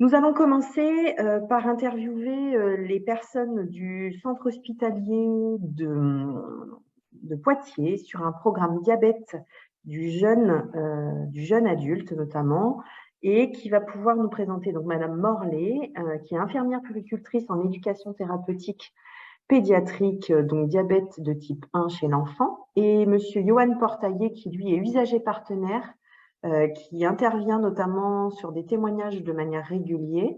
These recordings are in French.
Nous allons commencer par interviewer les personnes du centre hospitalier de Poitiers sur un programme diabète du jeune adulte notamment, et qui va pouvoir nous présenter donc Madame Morlet, qui est infirmière puéricultrice en éducation thérapeutique pédiatrique, donc diabète de type 1 chez l'enfant, et Monsieur Johan Portailler, qui lui est usager partenaire, qui intervient notamment sur des témoignages de manière régulière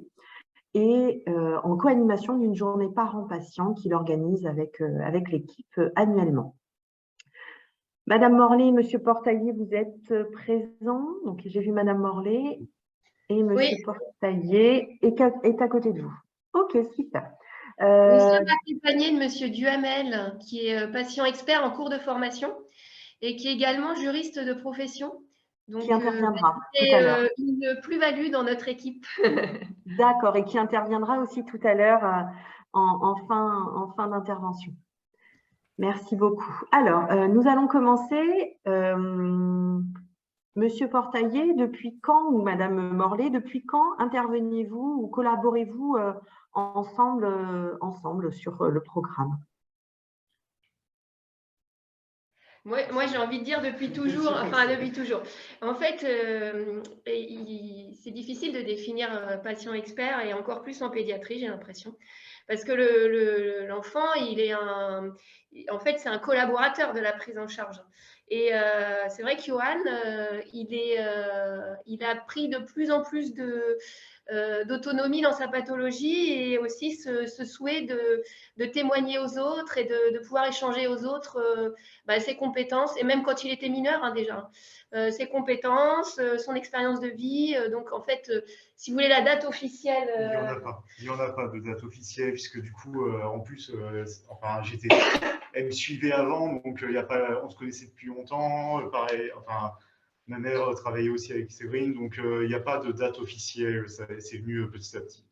et en co-animation d'une journée parents-patients qu'il organise avec l'équipe annuellement. Madame Morlet et Monsieur Portailler, vous êtes présents. Donc j'ai vu Madame Morlet et Monsieur Portailler est à côté de vous. Ok, super. Nous sommes accompagnés de Monsieur Duhamel, qui est patient expert en cours de formation et qui est également juriste de profession. Donc, qui interviendra tout à l'heure. Une plus-value dans notre équipe. D'accord, et qui interviendra aussi tout à l'heure en fin d'intervention. Merci beaucoup. Alors, nous allons commencer. Monsieur Portailler, depuis quand, ou Madame Morlet, depuis quand intervenez-vous ou collaborez-vous ensemble sur le programme? Moi, j'ai envie de dire depuis toujours, enfin depuis toujours. En fait, c'est difficile de définir un patient expert et encore plus en pédiatrie, j'ai l'impression. Parce que l'enfant, en fait, c'est un collaborateur de la prise en charge. Et c'est vrai que Johan, il a pris de plus en plus d'autonomie dans sa pathologie et aussi ce souhait de témoigner aux autres et de pouvoir échanger aux autres ses compétences, et même quand il était mineur déjà, ses compétences, son expérience de vie. Donc en fait, si vous voulez la date officielle… Il n'y en a pas de date officielle, puisque du coup, en plus, elle me suivait avant, donc on se connaissait depuis longtemps. Pareil, ma mère travaillait aussi avec Séverine, donc il n'y a pas de date officielle, c'est venu petit à petit.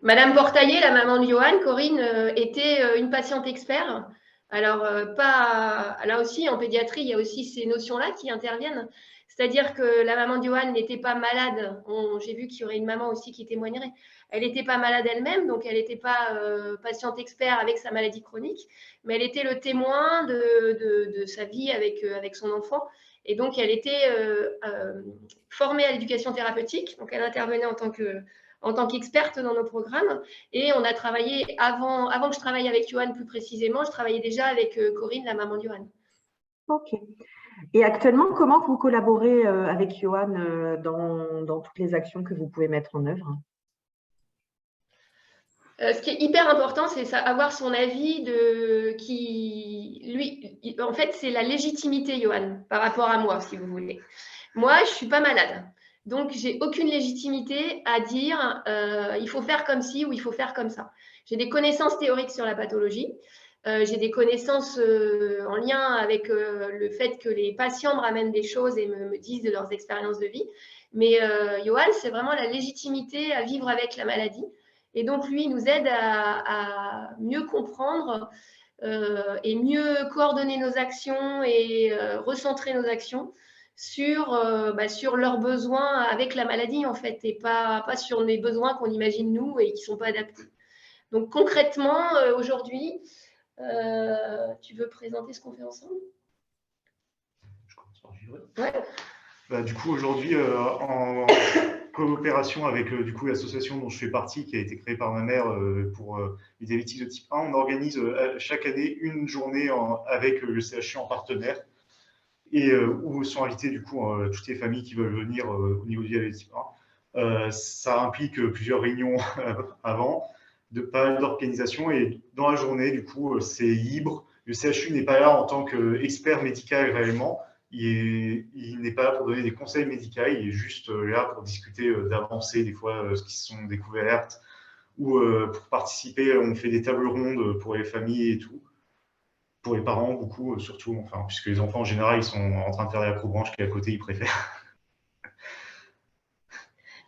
Madame Portailler, la maman de Johan, Corinne, était une patiente expert. Alors, là aussi, en pédiatrie, il y a aussi ces notions-là qui interviennent. C'est-à-dire que la maman de Johan n'était pas malade. J'ai vu qu'il y aurait une maman aussi qui témoignerait. Elle n'était pas malade elle-même, donc elle n'était pas patiente expert avec sa maladie chronique, mais elle était le témoin de sa vie avec son enfant. Et donc, elle était formée à l'éducation thérapeutique. Donc, elle intervenait en tant qu'experte dans nos programmes. Et on a travaillé, avant que je travaille avec Johan plus précisément, je travaillais déjà avec Corinne, la maman de Johan. Ok. Et actuellement, comment vous collaborez avec Johan dans toutes les actions que vous pouvez mettre en œuvre? Ce qui est hyper important, c'est avoir son avis en fait, c'est la légitimité, Johan, par rapport à moi, si vous voulez. Moi, je ne suis pas malade. Donc, j'ai aucune légitimité à dire il faut faire comme ci ou il faut faire comme ça. J'ai des connaissances théoriques sur la pathologie. J'ai des connaissances en lien avec le fait que les patients me ramènent des choses et me disent de leurs expériences de vie. Mais Johan, c'est vraiment la légitimité à vivre avec la maladie. Et donc, lui, il nous aide à mieux comprendre et mieux coordonner nos actions et recentrer nos actions sur leurs besoins avec la maladie, en fait, et pas sur des besoins qu'on imagine nous et qui ne sont pas adaptés. Donc, concrètement, aujourd'hui, tu veux présenter ce qu'on fait ensemble? Je commence par vivre. Ouais. Du coup, aujourd'hui, en coopération avec l'association dont je fais partie, qui a été créée par ma mère pour les diabétiques de type 1, on organise chaque année une journée avec le CHU en partenaire, et où sont invitées du coup toutes les familles qui veulent venir au niveau du diabète type 1. Ça implique plusieurs réunions avant, pas mal d'organisation, et dans la journée, du coup, c'est libre. Le CHU n'est pas là en tant qu'expert médical réellement. Il n'est pas là pour donner des conseils médicaux, il est juste là pour discuter d'avancées, des fois, ce qui sont découvertes, ou pour participer. On fait des tables rondes pour les familles et tout. Pour les parents, beaucoup, surtout, puisque les enfants, en général, ils sont en train de faire la l'acrobranche qui est à côté, ils préfèrent.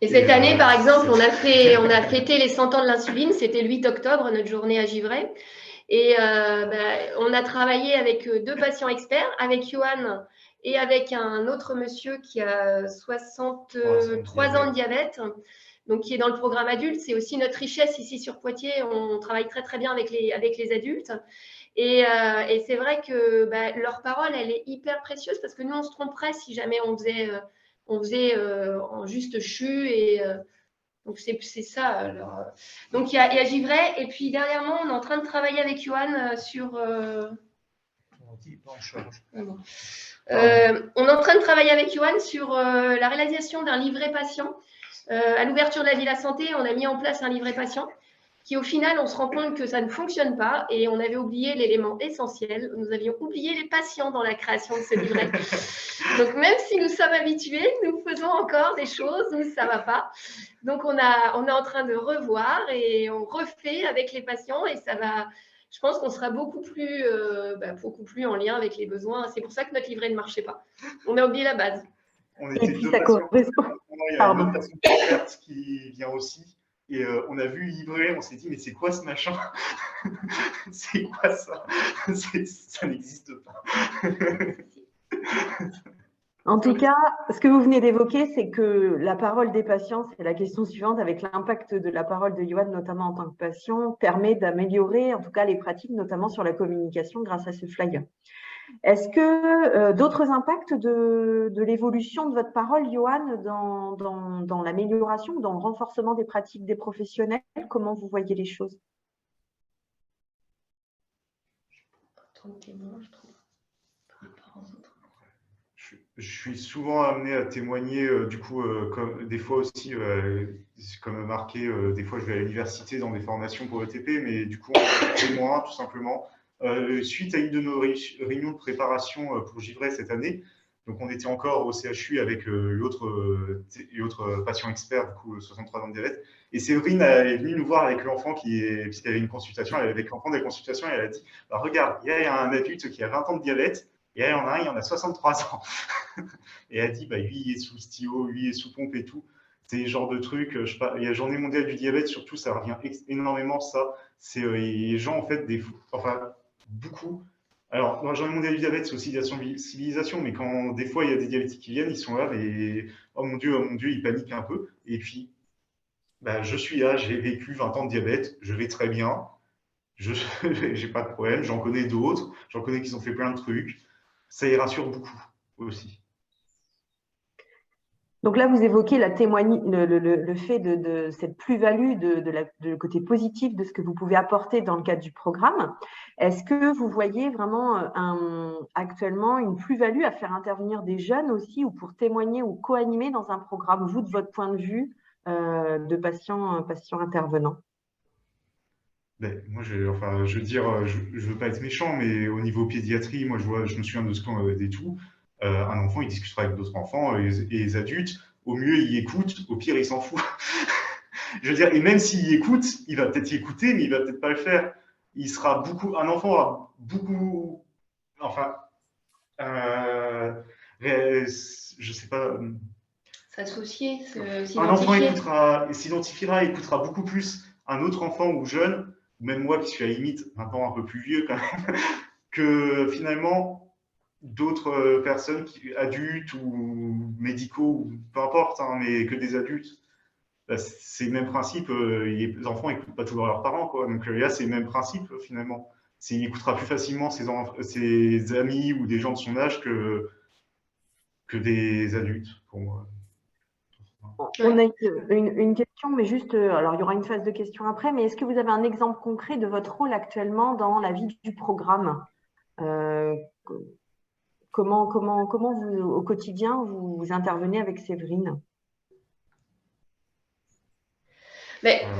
Et cette année, par exemple, on a fêté les 100 ans de l'insuline, c'était le 8 octobre, notre journée à Givray. Et on a travaillé avec 2 patients experts, avec Johan et avec un autre monsieur qui a 63 ans de diabète, donc qui est dans le programme adulte. C'est aussi notre richesse ici sur Poitiers. On travaille très, très bien avec les adultes. Et c'est vrai que leur parole, elle est hyper précieuse parce que nous, on se tromperait si jamais on faisait en juste chu. Donc, c'est ça. Alors, donc, il y a Givray. Et puis, dernièrement, on est en train de travailler avec Johan sur… on est en train de travailler avec Johan sur la réalisation d'un livret patient. À l'ouverture de la Villa Santé, on a mis en place un livret patient qui, au final, on se rend compte que ça ne fonctionne pas et on avait oublié l'élément essentiel. Nous avions oublié les patients dans la création de ce livret. Donc, même si nous sommes habitués, nous faisons encore des choses où ça ne va pas. Donc, on est en train de revoir et on refait avec les patients et ça va… Je pense qu'on sera beaucoup plus en lien avec les besoins. C'est pour ça que notre livret ne marchait pas. On a oublié la base. On était deux patients. Il y a une autre personne experte qui vient aussi. Et on a vu livrer, on s'est dit, mais c'est quoi ce machin? C'est quoi ça? Ça n'existe pas. En tout cas, ce que vous venez d'évoquer, c'est que la parole des patients, c'est la question suivante, avec l'impact de la parole de Johan, notamment en tant que patient, permet d'améliorer en tout cas les pratiques, notamment sur la communication grâce à ce flyer. Est-ce que d'autres impacts de l'évolution de votre parole, Johan, dans l'amélioration, dans le renforcement des pratiques des professionnels, comment vous voyez les choses? Je suis souvent amené à témoigner, comme des fois aussi, comme marqué, des fois je vais à l'université dans des formations pour ETP, mais du coup, on est témoin tout simplement. Suite à une de nos réunions de préparation pour Givray cette année, donc on était encore au CHU avec l'autre patient expert, du coup 63 ans de diabète, et Séverine est venue nous voir avec l'enfant puisqu'il y avait une consultation, avec l'enfant de la consultation, et elle a dit bah, regarde, il y a un adulte qui a 20 ans de diabète, et il y en a un, il en a 63 ans. Et elle dit, bah, lui, il est sous stylo, lui, il est sous pompe et tout. C'est le genre de truc, je sais pas, il y a la journée mondiale du diabète, surtout, ça revient énormément, ça. C'est les gens, en fait, beaucoup. Alors, dans la journée mondiale du diabète, c'est aussi de la sensibilisation, mais quand des fois, il y a des diabétiques qui viennent, ils sont là, et oh mon Dieu, ils paniquent un peu. Et puis, bah, je suis là, j'ai vécu 20 ans de diabète, je vais très bien, je n'ai pas de problème, j'en connais d'autres, j'en connais qui ont fait plein de trucs. Ça y rassure beaucoup aussi. Donc là, vous évoquez le fait de cette plus-value, de côté positif de ce que vous pouvez apporter dans le cadre du programme. Est-ce que vous voyez vraiment actuellement une plus-value à faire intervenir des jeunes aussi ou pour témoigner ou co-animer dans un programme, vous, de votre point de vue, de patients intervenants? Ben, moi, je veux dire, je veux pas être méchant, mais au niveau pédiatrie, moi, je me souviens de ce qu'on avait et tout. Un enfant, il discutera avec d'autres enfants et les adultes, au mieux, il écoute, au pire, il s'en fout. Je veux dire, et même s'il écoute, il va peut-être y écouter, mais il va peut-être pas le faire. Un enfant aura beaucoup, enfin, je sais pas. S'associer, Un enfant s'identifiera, écoutera beaucoup plus un autre enfant ou jeune, ou même moi qui suis à la limite maintenant un peu plus vieux quand même, que finalement d'autres personnes, adultes ou médicaux, ou peu importe, hein, mais que des adultes. Là, c'est le même principe, les enfants n'écoutent pas toujours leurs parents, quoi. Donc là, c'est le même principe finalement. Il écoutera plus facilement ses amis ou des gens de son âge que des adultes, pour moi. On a une question, mais juste, alors il y aura une phase de questions après, mais est-ce que vous avez un exemple concret de votre rôle actuellement dans la vie du programme? Comment vous, au quotidien, vous intervenez avec Séverine?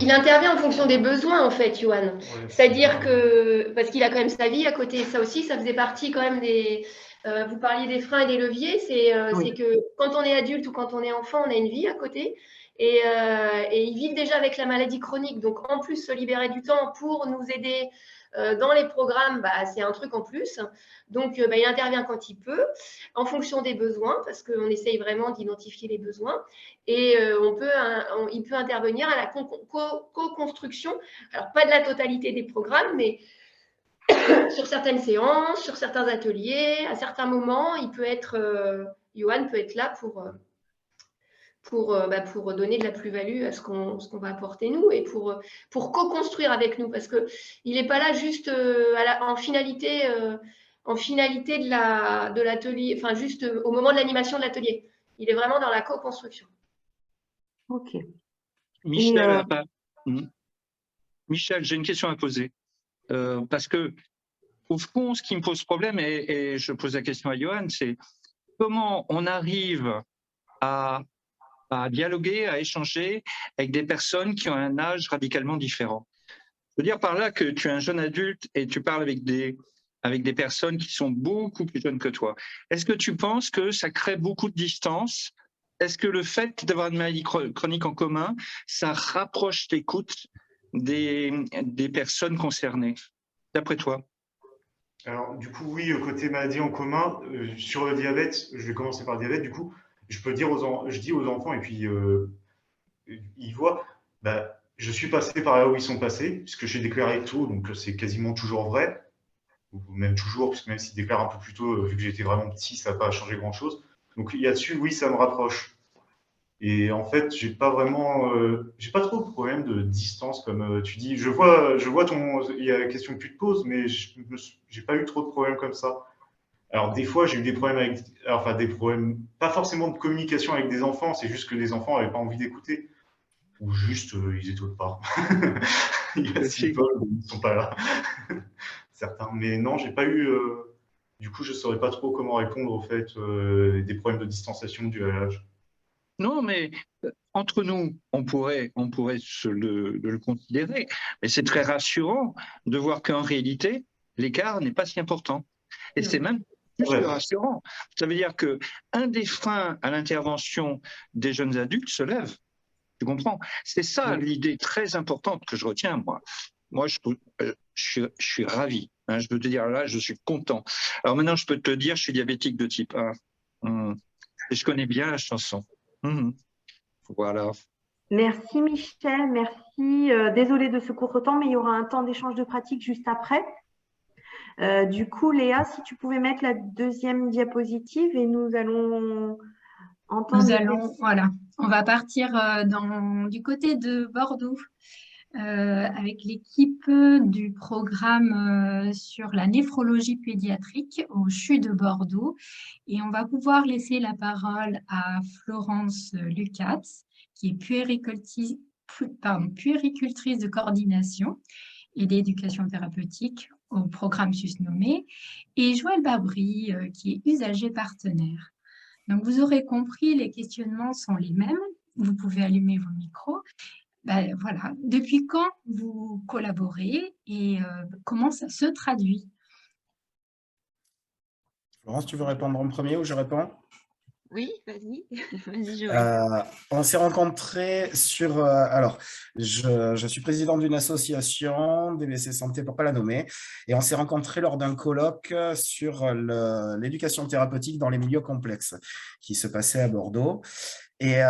Il intervient en fonction des besoins, en fait, Johan. C'est-à-dire que, parce qu'il a quand même sa vie à côté, ça aussi, ça faisait partie quand même des… vous parliez des freins et des leviers, c'est que quand on est adulte ou quand on est enfant, on a une vie à côté. Et ils vivent déjà avec la maladie chronique. Donc, en plus, se libérer du temps pour nous aider dans les programmes, c'est un truc en plus. Donc, il intervient quand il peut, en fonction des besoins, parce qu'on essaye vraiment d'identifier les besoins. Et il peut intervenir à la co-construction, alors pas de la totalité des programmes, mais sur certaines séances, sur certains ateliers, à certains moments, Johan peut être là pour donner de la plus-value à ce qu'on va apporter nous et pour co-construire avec nous, parce qu'il n'est pas là juste en finalité de l'atelier, enfin juste au moment de l'animation de l'atelier. Il est vraiment dans la co-construction. Ok. Michel, Michel, j'ai une question à poser. Parce que, au fond, ce qui me pose problème, et je pose la question à Johan, c'est comment on arrive à dialoguer, à échanger avec des personnes qui ont un âge radicalement différent. Je veux dire par là que tu es un jeune adulte et tu parles avec des personnes qui sont beaucoup plus jeunes que toi. Est-ce que tu penses que ça crée beaucoup de distance? Est-ce que le fait d'avoir une maladie chronique en commun, ça rapproche l'écoute des personnes concernées, d'après toi? Alors, du coup, oui, côté maladie en commun, sur le diabète, je vais commencer par le diabète, du coup, je dis aux enfants, et puis ils voient, bah, je suis passé par là où ils sont passés, puisque j'ai déclaré tôt, donc c'est quasiment toujours vrai, ou même toujours, puisque même s'ils déclarent un peu plus tôt, vu que j'étais vraiment petit, ça n'a pas changé grand-chose. Donc, il y a dessus, oui, ça me rapproche. Et en fait, j'ai pas trop de problème de distance comme tu dis. Je vois il y a la question que tu te poses, mais j'ai pas eu trop de problèmes comme ça. Alors des fois, j'ai eu des problèmes des problèmes, pas forcément de communication avec des enfants, c'est juste que les enfants n'avaient pas envie d'écouter, ou juste ils écoutent pas. S'ils peuvent, ils sont pas là. Certains. Mais non, j'ai pas eu. Du coup, je saurais pas trop comment répondre au fait des problèmes de distanciation dus à l'âge. Non, mais entre nous, on pourrait le considérer, mais c'est très rassurant de voir qu'en réalité, l'écart n'est pas si important. Et c'est même plus que rassurant. Ça veut dire qu'un des freins à l'intervention des jeunes adultes se lève. Tu comprends? C'est ça l'idée très importante que je retiens, moi. Moi, je suis ravi. Hein, je peux te dire, là, je suis content. Alors maintenant, je peux te dire, je suis diabétique de type 1. Et je connais bien la chanson. Voilà. Merci Michel, merci. Désolée de ce court temps, mais il y aura un temps d'échange de pratique juste après. Du coup, Léa, si tu pouvais mettre la deuxième diapositive et nous allons entendre… Voilà, on va partir du côté de Bordeaux avec l'équipe du programme sur la néphrologie pédiatrique au CHU de Bordeaux. Et on va pouvoir laisser la parole à Florence Lucas, qui est puéricultrice de coordination et d'éducation thérapeutique au programme susnommé, et Joël Babry, qui est usager partenaire. Donc, vous aurez compris, les questionnements sont les mêmes. Vous pouvez allumer vos micros. Ben, voilà. Depuis quand vous collaborez et comment ça se traduit? Florence, tu veux répondre en premier ou je réponds? Oui, vas-y, vas-y Joël. On s'est rencontrés sur… alors, je suis président d'une association, DBC Santé pour ne pas la nommer, et on s'est rencontrés lors d'un colloque sur l'éducation thérapeutique dans les milieux complexes qui se passait à Bordeaux. Et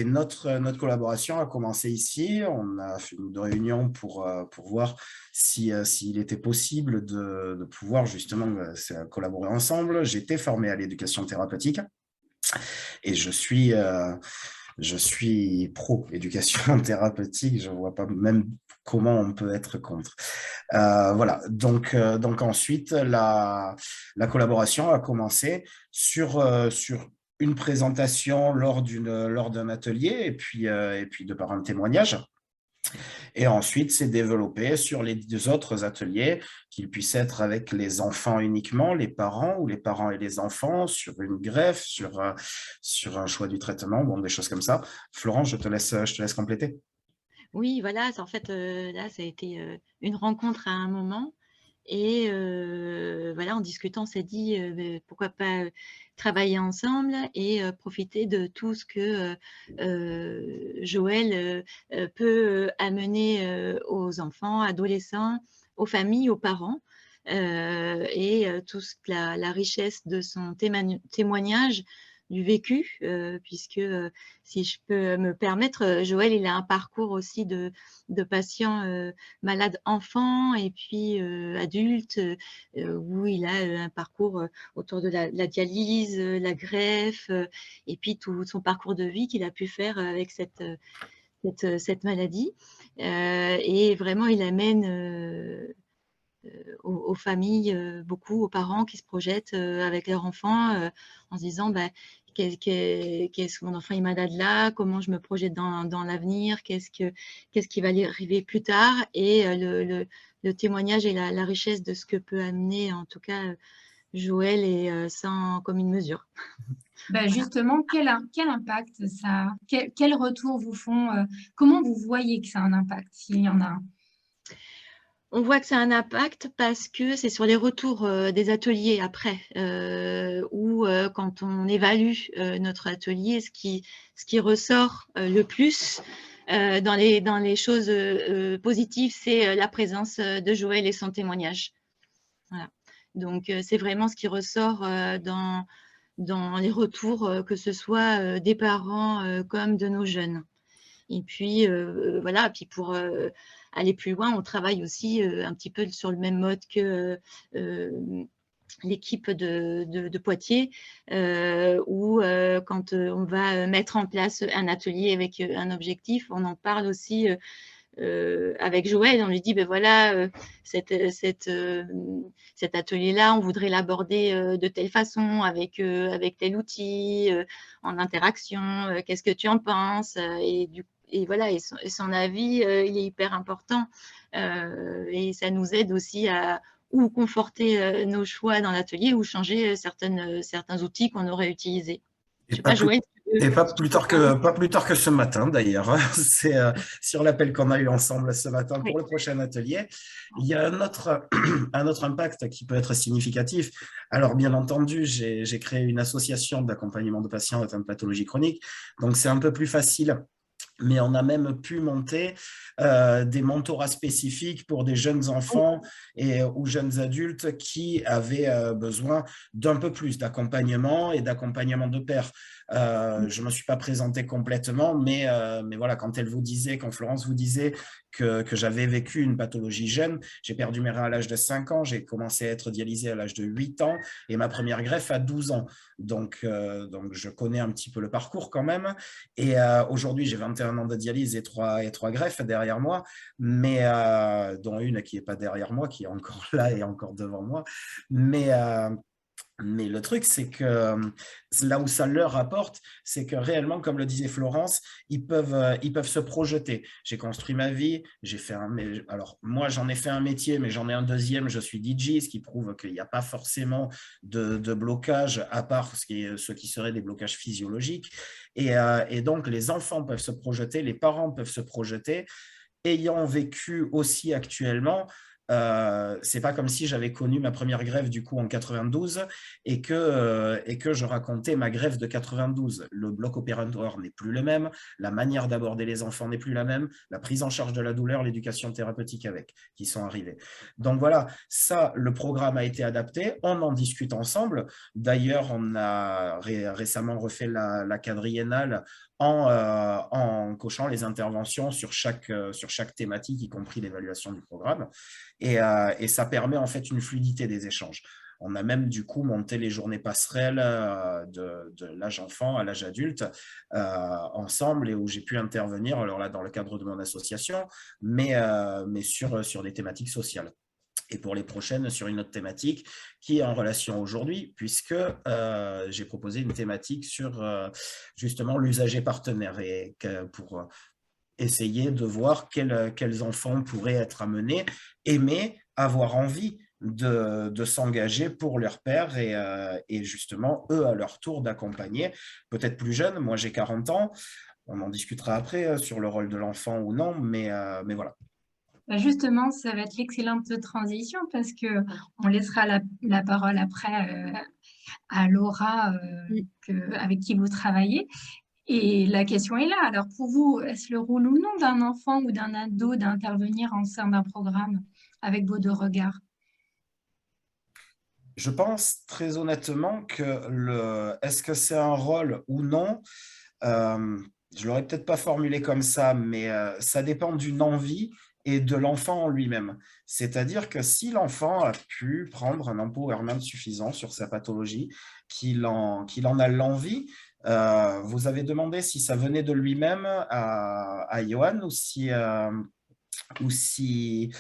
notre collaboration a commencé ici. On a fait une réunion pour voir s'il était possible de pouvoir justement collaborer ensemble. J'étais formé à l'éducation thérapeutique et je suis pro-éducation thérapeutique. Je ne vois pas même comment on peut être contre. Voilà, donc ensuite, la collaboration a commencé sur une présentation lors d'un atelier et puis de par un témoignage. Et ensuite, c'est développé sur les 2 autres ateliers, qu'ils puissent être avec les enfants uniquement, les parents ou les parents et les enfants, sur une greffe, sur un choix du traitement, bon, des choses comme ça. Florence, je te laisse compléter. Oui, voilà, en fait, là, ça a été une rencontre à un moment. Et voilà, en discutant, on s'est dit pourquoi pas travailler ensemble et profiter de tout ce que Joël peut amener aux enfants, adolescents, aux familles, aux parents. Et toute la richesse de son témoignage vécu, puisque si je peux me permettre, Joël, il a un parcours aussi de patient malade enfant et puis adulte, où il a un parcours autour de la dialyse, la greffe, et puis tout son parcours de vie qu'il a pu faire avec cette maladie. Et vraiment, il amène aux familles, beaucoup aux parents qui se projettent avec leur enfant en se disant qu'est-ce que mon enfant est malade là, comment je me projette dans l'avenir, qu'est-ce qui va arriver plus tard, et le témoignage et la richesse de ce que peut amener en tout cas Joël est sans commune mesure. Justement, quel impact ça a? Quel retour vous font? Comment vous voyez que ça a un impact, s'il y en a un? On voit que ça a un impact parce que c'est sur les retours des ateliers après, où quand on évalue notre atelier, ce qui ressort le plus dans les choses positives, c'est la présence de Joël et son témoignage. Voilà. Donc, c'est vraiment ce qui ressort dans les retours, que ce soit des parents comme de nos jeunes. Et puis, voilà, puis pour aller plus loin, on travaille aussi un petit peu sur le même mode que l'équipe de Poitiers, où quand on va mettre en place un atelier avec un objectif, on en parle aussi avec Joël, on lui dit, voilà, cet atelier-là, on voudrait l'aborder de telle façon, avec tel outil, en interaction, qu'est-ce que tu en penses? Et voilà, et son avis, il est hyper important. Et ça nous aide aussi à ou conforter nos choix dans l'atelier ou changer certains outils qu'on aurait utilisés. Je sais pas, Joël. Et pas plus tard que ce matin, d'ailleurs. C'est sur l'appel qu'on a eu ensemble ce matin pour le prochain atelier. Il y a un autre impact qui peut être significatif. Alors, bien entendu, j'ai créé une association d'accompagnement de patients atteints de pathologies chroniques. Donc, c'est un peu plus facile. Mais on a même pu monter des mentorats spécifiques pour des jeunes enfants ou jeunes adultes qui avaient besoin d'un peu plus d'accompagnement et d'accompagnement de pair. Je ne me suis pas présenté complètement, mais voilà, quand Florence vous disait que j'avais vécu une pathologie jeune, j'ai perdu mes reins à l'âge de 5 ans, j'ai commencé à être dialysé à l'âge de 8 ans et ma première greffe à 12 ans. Donc je connais un petit peu le parcours quand même. Et aujourd'hui, j'ai 21 ans de dialyse et trois greffes derrière moi, mais dont une qui n'est pas derrière moi, qui est encore là et encore devant moi. Mais le truc, c'est que là où ça leur apporte, c'est que réellement, comme le disait Florence, ils peuvent se projeter. J'ai construit ma vie, alors moi j'en ai fait un métier, mais j'en ai un deuxième, je suis DJ, ce qui prouve qu'il n'y a pas forcément de blocage, à part ce qui serait des blocages physiologiques. Et donc, les enfants peuvent se projeter, les parents peuvent se projeter, ayant vécu aussi actuellement. C'est pas comme si j'avais connu ma première greffe du coup en 92 et que je racontais ma greffe de 92. Le bloc opératoire n'est plus le même, la manière d'aborder les enfants n'est plus la même, la prise en charge de la douleur, l'éducation thérapeutique qui sont arrivés. Donc voilà, ça, le programme a été adapté, on en discute ensemble. D'ailleurs, on a récemment refait la quadriennale en cochant les interventions sur chaque thématique, y compris l'évaluation du programme. Et ça permet en fait une fluidité des échanges. On a même du coup monté les journées passerelles de l'âge enfant à l'âge adulte ensemble, et où j'ai pu intervenir, alors là dans le cadre de mon association, mais sur des thématiques sociales. Et pour les prochaines, sur une autre thématique qui est en relation aujourd'hui, puisque j'ai proposé une thématique sur justement l'usager partenaire, et pour essayer de voir quels enfants pourraient être amenés, aimer, avoir envie de s'engager pour leur père et justement, eux, à leur tour, d'accompagner, peut-être plus jeunes. Moi, j'ai 40 ans. On en discutera après sur le rôle de l'enfant ou non, mais voilà. Justement, ça va être l'excellente transition parce qu'on laissera la parole après à Laura avec qui vous travaillez. Et la question est là. Alors pour vous, est-ce le rôle ou non d'un enfant ou d'un ado d'intervenir en sein d'un programme avec vos deux regards? Je pense très honnêtement que est-ce que c'est un rôle ou non, je l'aurais peut-être pas formulé comme ça, mais ça dépend d'une envie et de l'enfant en lui-même. C'est-à-dire que si l'enfant a pu prendre un empowerment suffisant sur sa pathologie, qu'il en a l'envie, vous avez demandé si ça venait de lui-même à Johan ou si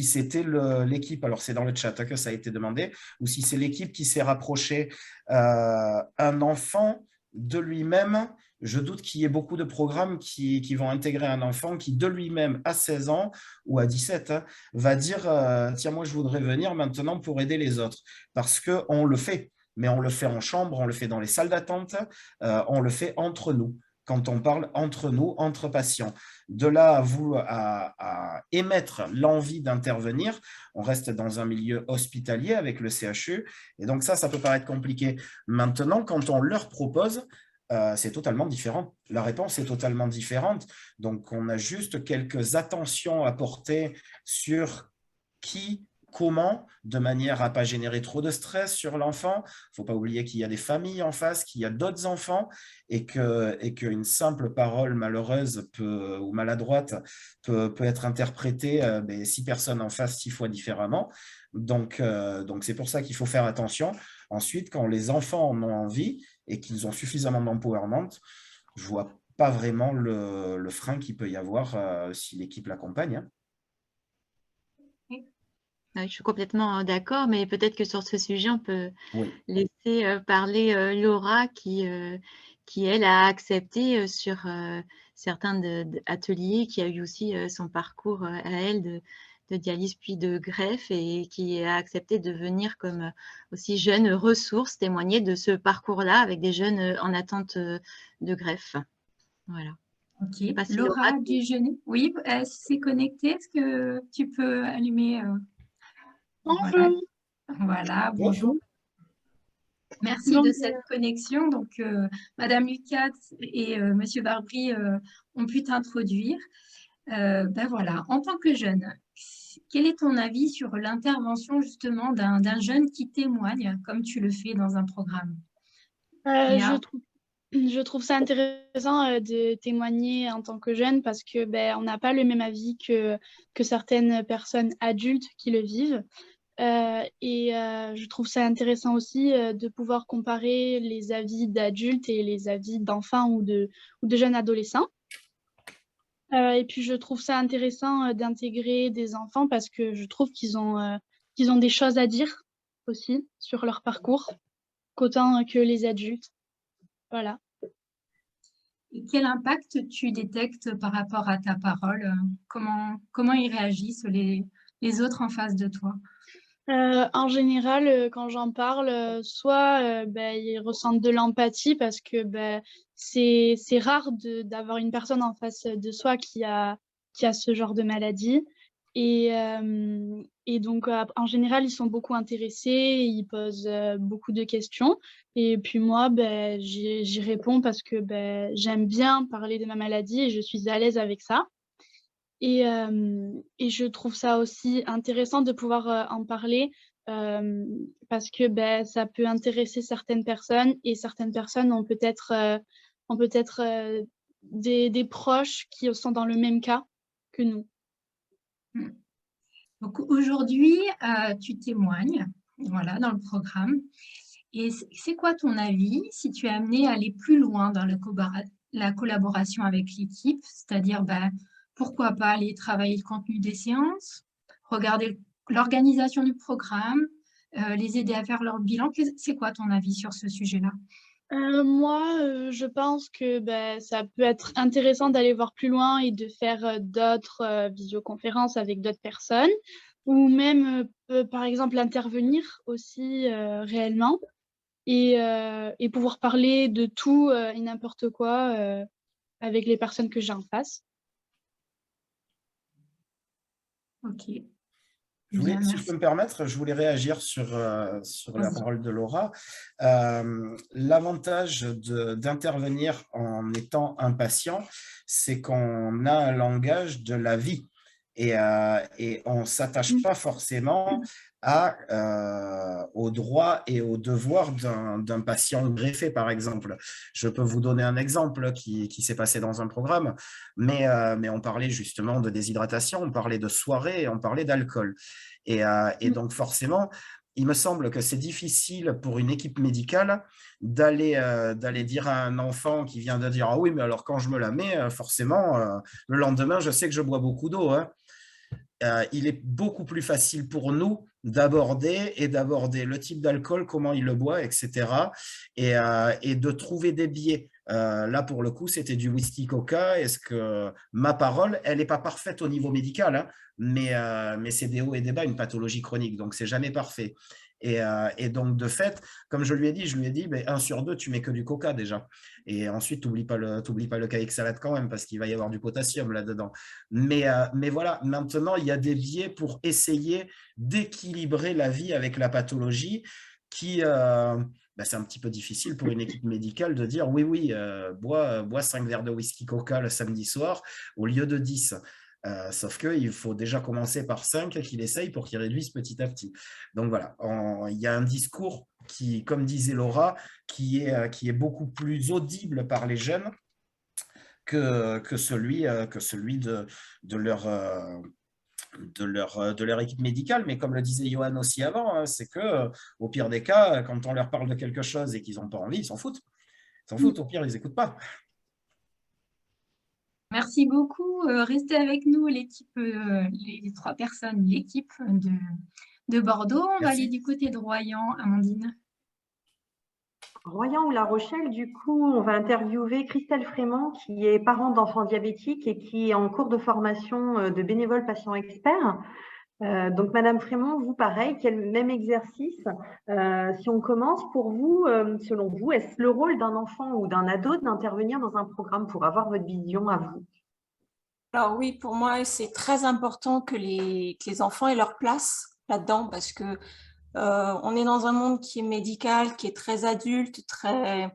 c'était l'équipe, alors c'est dans le chat que ça a été demandé, ou si c'est l'équipe qui s'est rapprochée. Un enfant de lui-même, je doute qu'il y ait beaucoup de programmes qui vont intégrer un enfant qui de lui-même à 16 ans ou à 17 va dire tiens, moi je voudrais venir maintenant pour aider les autres, parce qu'on le fait. Mais on le fait en chambre, on le fait dans les salles d'attente, on le fait entre nous quand on parle entre nous, entre patients. De là à émettre l'envie d'intervenir, on reste dans un milieu hospitalier avec le CHU, et donc ça peut paraître compliqué. Maintenant, quand on leur propose, c'est totalement différent. La réponse est totalement différente. Donc, on a juste quelques attentions à porter sur qui, comment, de manière à ne pas générer trop de stress sur l'enfant. Il ne faut pas oublier qu'il y a des familles en face, qu'il y a d'autres enfants et qu'une simple parole malheureuse ou maladroite peut être interprétée 6 personnes en face 6 fois différemment. Donc c'est pour ça qu'il faut faire attention. Ensuite, quand les enfants en ont envie et qu'ils ont suffisamment d'empowerment, je ne vois pas vraiment le frein qu'il peut y avoir si l'équipe l'accompagne. Hein. Je suis complètement d'accord, mais peut-être que sur ce sujet, on peut laisser parler Laura qui, elle, a accepté sur certains ateliers, qui a eu aussi son parcours à elle de dialyse puis de greffe et qui a accepté de venir comme aussi jeune ressource témoigner de ce parcours-là avec des jeunes en attente de greffe. Voilà. Ok. Laura Dugenet, oui, elle s'est connectée. Est-ce que tu peux allumer Bonjour. Voilà, bonjour. Merci de cette connexion. Donc, Madame Lucas et Monsieur Barbry ont pu t'introduire. Voilà, en tant que jeune, quel est ton avis sur l'intervention justement d'un jeune qui témoigne comme tu le fais dans un programme? Je trouve ça intéressant de témoigner en tant que jeune parce que on n'a pas le même avis que certaines personnes adultes qui le vivent. Je trouve ça intéressant aussi de pouvoir comparer les avis d'adultes et les avis d'enfants ou de jeunes adolescents. Et puis, je trouve ça intéressant d'intégrer des enfants parce que je trouve qu'ils ont des choses à dire aussi sur leur parcours, qu'autant que les adultes. Voilà. Et quel impact tu détectes par rapport à ta parole? Comment ils réagissent les autres en face de toi? En général, quand j'en parle, soit ils ressentent de l'empathie parce que c'est rare d'avoir une personne en face de soi qui a ce genre de maladie. Et donc, en général, ils sont beaucoup intéressés, ils posent beaucoup de questions. Et puis moi, j'y réponds parce que j'aime bien parler de ma maladie et je suis à l'aise avec ça. Et je trouve ça aussi intéressant de pouvoir en parler parce que ça peut intéresser certaines personnes et certaines personnes ont peut-être des proches qui sont dans le même cas que nous. Donc aujourd'hui, tu témoignes voilà, dans le programme. Et c'est quoi ton avis si tu es amené à aller plus loin dans la collaboration avec l'équipe, c'est-à-dire pourquoi pas aller travailler le contenu des séances, regarder l'organisation du programme, les aider à faire leur bilan. C'est quoi ton avis sur ce sujet-là? Moi, je pense que ça peut être intéressant d'aller voir plus loin et de faire d'autres visioconférences avec d'autres personnes ou même, par exemple, intervenir aussi réellement et pouvoir parler de tout et n'importe quoi avec les personnes que j'ai en face. Ok. Si je peux me permettre, je voulais réagir sur la parole de Laura. L'avantage d'intervenir en étant un patient, c'est qu'on a un langage de la vie. Et on ne s'attache pas forcément aux droits et aux devoirs d'un patient greffé, par exemple. Je peux vous donner un exemple qui s'est passé dans un programme, mais on parlait justement de déshydratation, on parlait de soirée, on parlait d'alcool. Et donc forcément, il me semble que c'est difficile pour une équipe médicale d'aller dire à un enfant qui vient de dire « Ah oui, mais alors quand je me la mets, forcément, le lendemain, je sais que je bois beaucoup d'eau. Hein. » Il est beaucoup plus facile pour nous d'aborder le type d'alcool, comment il le boit, etc. Et de trouver des biais. Là, pour le coup, c'était du whisky coca. Est-ce que ma parole, elle n'est pas parfaite au niveau médical, hein, mais c'est des hauts et des bas, une pathologie chronique, donc c'est jamais parfait. Et donc, de fait, comme je lui ai dit, ben, 1 sur 2, tu mets que du coca déjà. Et ensuite, tu n'oublies pas le caïque salade quand même, parce qu'il va y avoir du potassium là-dedans. Mais voilà, maintenant, il y a des biais pour essayer d'équilibrer la vie avec la pathologie qui, ben, c'est un petit peu difficile pour une équipe médicale de dire oui, bois 5 verres de whisky coca le samedi soir au lieu de 10. Sauf qu'il faut déjà commencer par 5 qu'il essaye pour qu'il réduise petit à petit. Donc voilà, il y a un discours qui, comme disait Laura, qui est beaucoup plus audible par les jeunes que celui de leur équipe médicale. Mais comme le disait Johan aussi avant, hein, c'est que au pire des cas, quand on leur parle de quelque chose et qu'ils n'ont pas envie, ils s'en foutent. Ils s'en foutent, au pire, ils n'écoutent pas. Merci beaucoup. Restez avec nous, l'équipe, les 3 personnes, l'équipe de Bordeaux. On va aller du côté de Royan, Amandine. Royan ou La Rochelle, du coup, on va interviewer Christelle Frémont, qui est parent d'enfants diabétiques et qui est en cours de formation de bénévole patient expert. Donc, Madame Frémont, vous, pareil, quel même exercice. Si on commence, pour vous, selon vous, est-ce le rôle d'un enfant ou d'un ado d'intervenir dans un programme pour avoir votre vision à vous? Alors oui, pour moi, c'est très important que les enfants aient leur place là-dedans parce que on est dans un monde qui est médical, qui est très adulte, très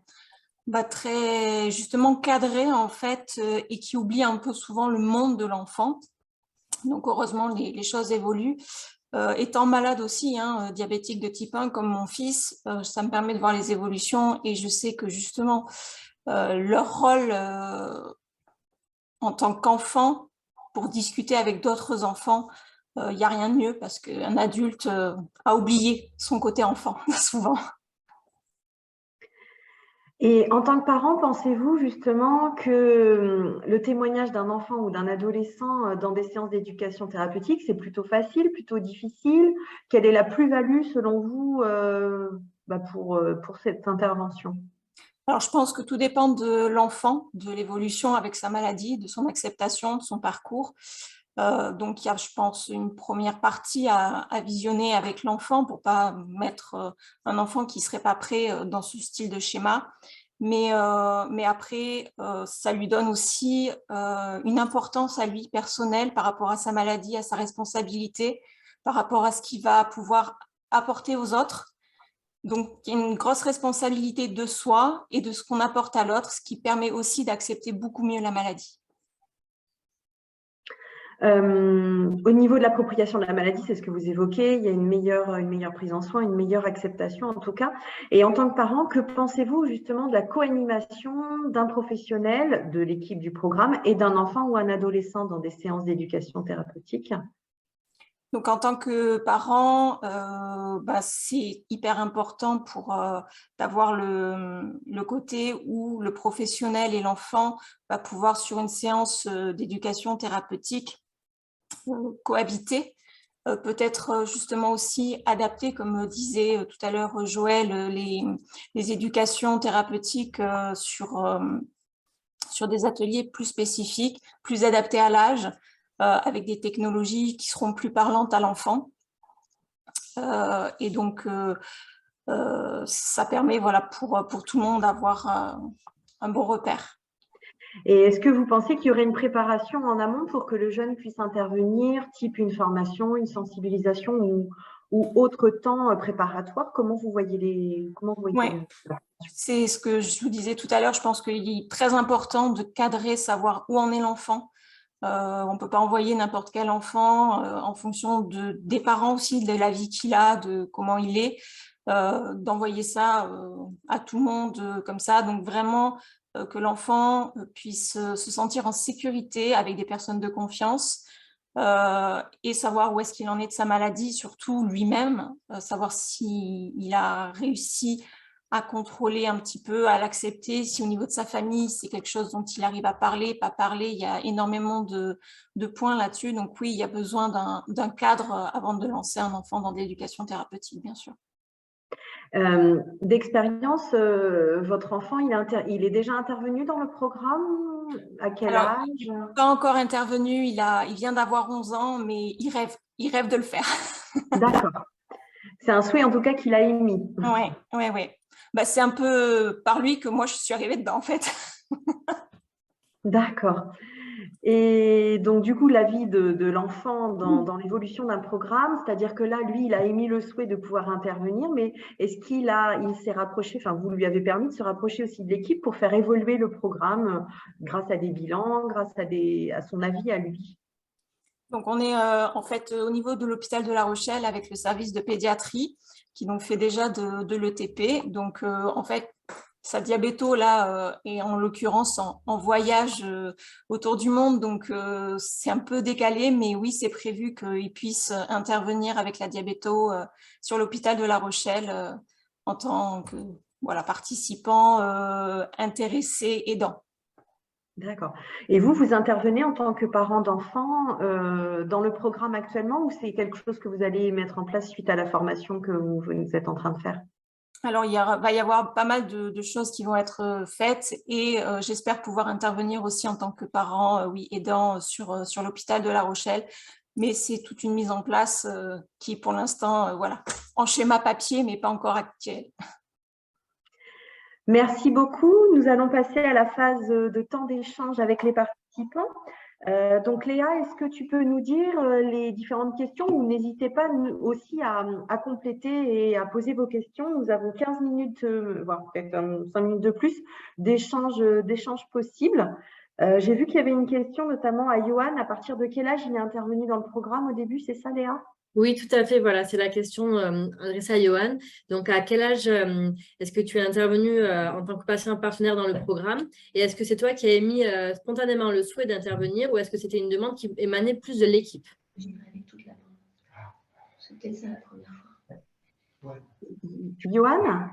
justement cadré en fait et qui oublie un peu souvent le monde de l'enfant. Donc heureusement, les choses évoluent. Étant malade aussi, hein, diabétique de type 1 comme mon fils, ça me permet de voir les évolutions et je sais que justement leur rôle en tant qu'enfant pour discuter avec d'autres enfants, il n'y a rien de mieux parce qu'un adulte a oublié son côté enfant souvent. Et en tant que parent, pensez-vous justement que le témoignage d'un enfant ou d'un adolescent dans des séances d'éducation thérapeutique, c'est plutôt facile, plutôt difficile? Quelle est la plus-value selon vous pour cette intervention? Alors, je pense que tout dépend de l'enfant, de l'évolution avec sa maladie, de son acceptation, de son parcours. Donc, il y a, je pense, une première partie à visionner avec l'enfant pour ne pas mettre un enfant qui ne serait pas prêt dans ce style de schéma. Mais après, ça lui donne aussi une importance à lui personnelle par rapport à sa maladie, à sa responsabilité, par rapport à ce qu'il va pouvoir apporter aux autres. Donc, il y a une grosse responsabilité de soi et de ce qu'on apporte à l'autre, ce qui permet aussi d'accepter beaucoup mieux la maladie. Au niveau de l'appropriation de la maladie, c'est ce que vous évoquez, il y a une meilleure prise en soin, une meilleure acceptation en tout cas. Et en tant que parent, que pensez-vous justement de la co-animation d'un professionnel de l'équipe du programme et d'un enfant ou un adolescent dans des séances d'éducation thérapeutique? Donc, en tant que parent, c'est hyper important pour d'avoir le côté où le professionnel et l'enfant va pouvoir, sur une séance d'éducation thérapeutique, cohabiter. Peut-être justement aussi adapter, comme disait tout à l'heure Joël, les éducations thérapeutiques sur des ateliers plus spécifiques, plus adaptés à l'âge, avec des technologies qui seront plus parlantes à l'enfant. Et donc, ça permet pour tout le monde d'avoir un bon repère. Et est-ce que vous pensez qu'il y aurait une préparation en amont pour que le jeune puisse intervenir, type une formation, une sensibilisation ou autre temps préparatoire? Comment vous voyez c'est ce que je vous disais tout à l'heure. Je pense qu'il est très important de cadrer, savoir où en est l'enfant, On ne peut pas envoyer n'importe quel enfant en fonction des parents aussi, de la vie qu'il a, de comment il est, d'envoyer ça à tout le monde comme ça. Donc vraiment que l'enfant puisse se sentir en sécurité avec des personnes de confiance et savoir où est-ce qu'il en est de sa maladie, surtout lui-même, savoir s'il a réussi à contrôler un petit peu, à l'accepter, si au niveau de sa famille, c'est quelque chose dont il arrive à parler, pas parler. Il y a énormément de points là-dessus. Donc oui, il y a besoin d'un cadre avant de lancer un enfant dans de l'éducation thérapeutique, bien sûr. D'expérience, votre enfant, il est déjà intervenu dans le programme? À quel âge? Il n'est pas encore intervenu, il vient d'avoir 11 ans, mais il rêve de le faire. D'accord. C'est un souhait en tout cas qu'il a émis. Oui. Bah, c'est un peu par lui que moi je suis arrivée dedans en fait. D'accord. Et donc du coup, l'avis de l'enfant dans l'évolution d'un programme, c'est-à-dire que là, lui, il a émis le souhait de pouvoir intervenir, mais est-ce qu'il s'est rapproché, enfin vous lui avez permis de se rapprocher aussi de l'équipe pour faire évoluer le programme grâce à des bilans, grâce à son avis à lui? Donc on est en fait au niveau de l'hôpital de La Rochelle avec le service de pédiatrie qui donc fait déjà de l'ETP. Donc en fait, sa diabéto là est en l'occurrence en voyage autour du monde, donc c'est un peu décalé, mais oui, c'est prévu qu'il puisse intervenir avec la diabéto sur l'hôpital de La Rochelle en tant que participant intéressé, aidant. D'accord. Et vous intervenez en tant que parent d'enfant dans le programme actuellement, ou c'est quelque chose que vous allez mettre en place suite à la formation que vous êtes en train de faire? Alors, va y avoir pas mal de choses qui vont être faites et j'espère pouvoir intervenir aussi en tant que parent, aidant sur l'hôpital de La Rochelle. Mais c'est toute une mise en place qui, pour l'instant, en schéma papier, mais pas encore actuelle. Merci beaucoup. Nous allons passer à la phase de temps d'échange avec les participants. Donc Léa, est-ce que tu peux nous dire les différentes questions, ou n'hésitez pas aussi à compléter et à poser vos questions. Nous avons 15 minutes, voire peut-être 5 minutes de plus d'échange possible. J'ai vu qu'il y avait une question notamment à Johan. À partir de quel âge il est intervenu dans le programme au début, c'est ça Léa? Oui, tout à fait. Voilà, c'est la question adressée à Johan. Donc, à quel âge est-ce que tu es intervenu en tant que patient partenaire dans le programme? Et est-ce que c'est toi qui as émis spontanément le souhait d'intervenir, ou est-ce que c'était une demande qui émanait plus de l'équipe? J'ai rêvé toute la bande. C'était ça la première fois. Johan?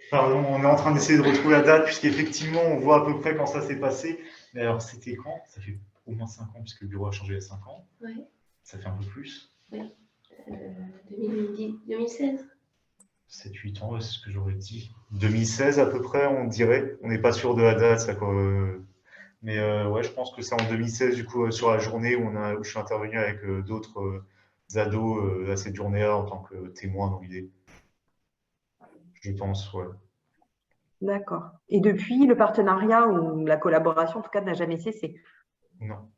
Pardon, on est en train d'essayer de retrouver la date, puisqu'effectivement, on voit à peu près quand ça s'est passé. Mais alors, c'était quand? Ça fait au moins 5 ans, puisque le bureau a changé il y a 5 ans. Oui. Ça fait un peu plus. Oui. 2016. 7-8 ans, c'est ce que j'aurais dit. 2016 à peu près, on dirait. On n'est pas sûr de la date. Ça, mais ouais, je pense que c'est en 2016, du coup, sur la journée où je suis intervenu avec d'autres ados à cette journée-là en tant que témoin dans l'idée. Je pense, ouais. D'accord. Et depuis, le partenariat ou la collaboration, en tout cas, n'a jamais cessé? Non.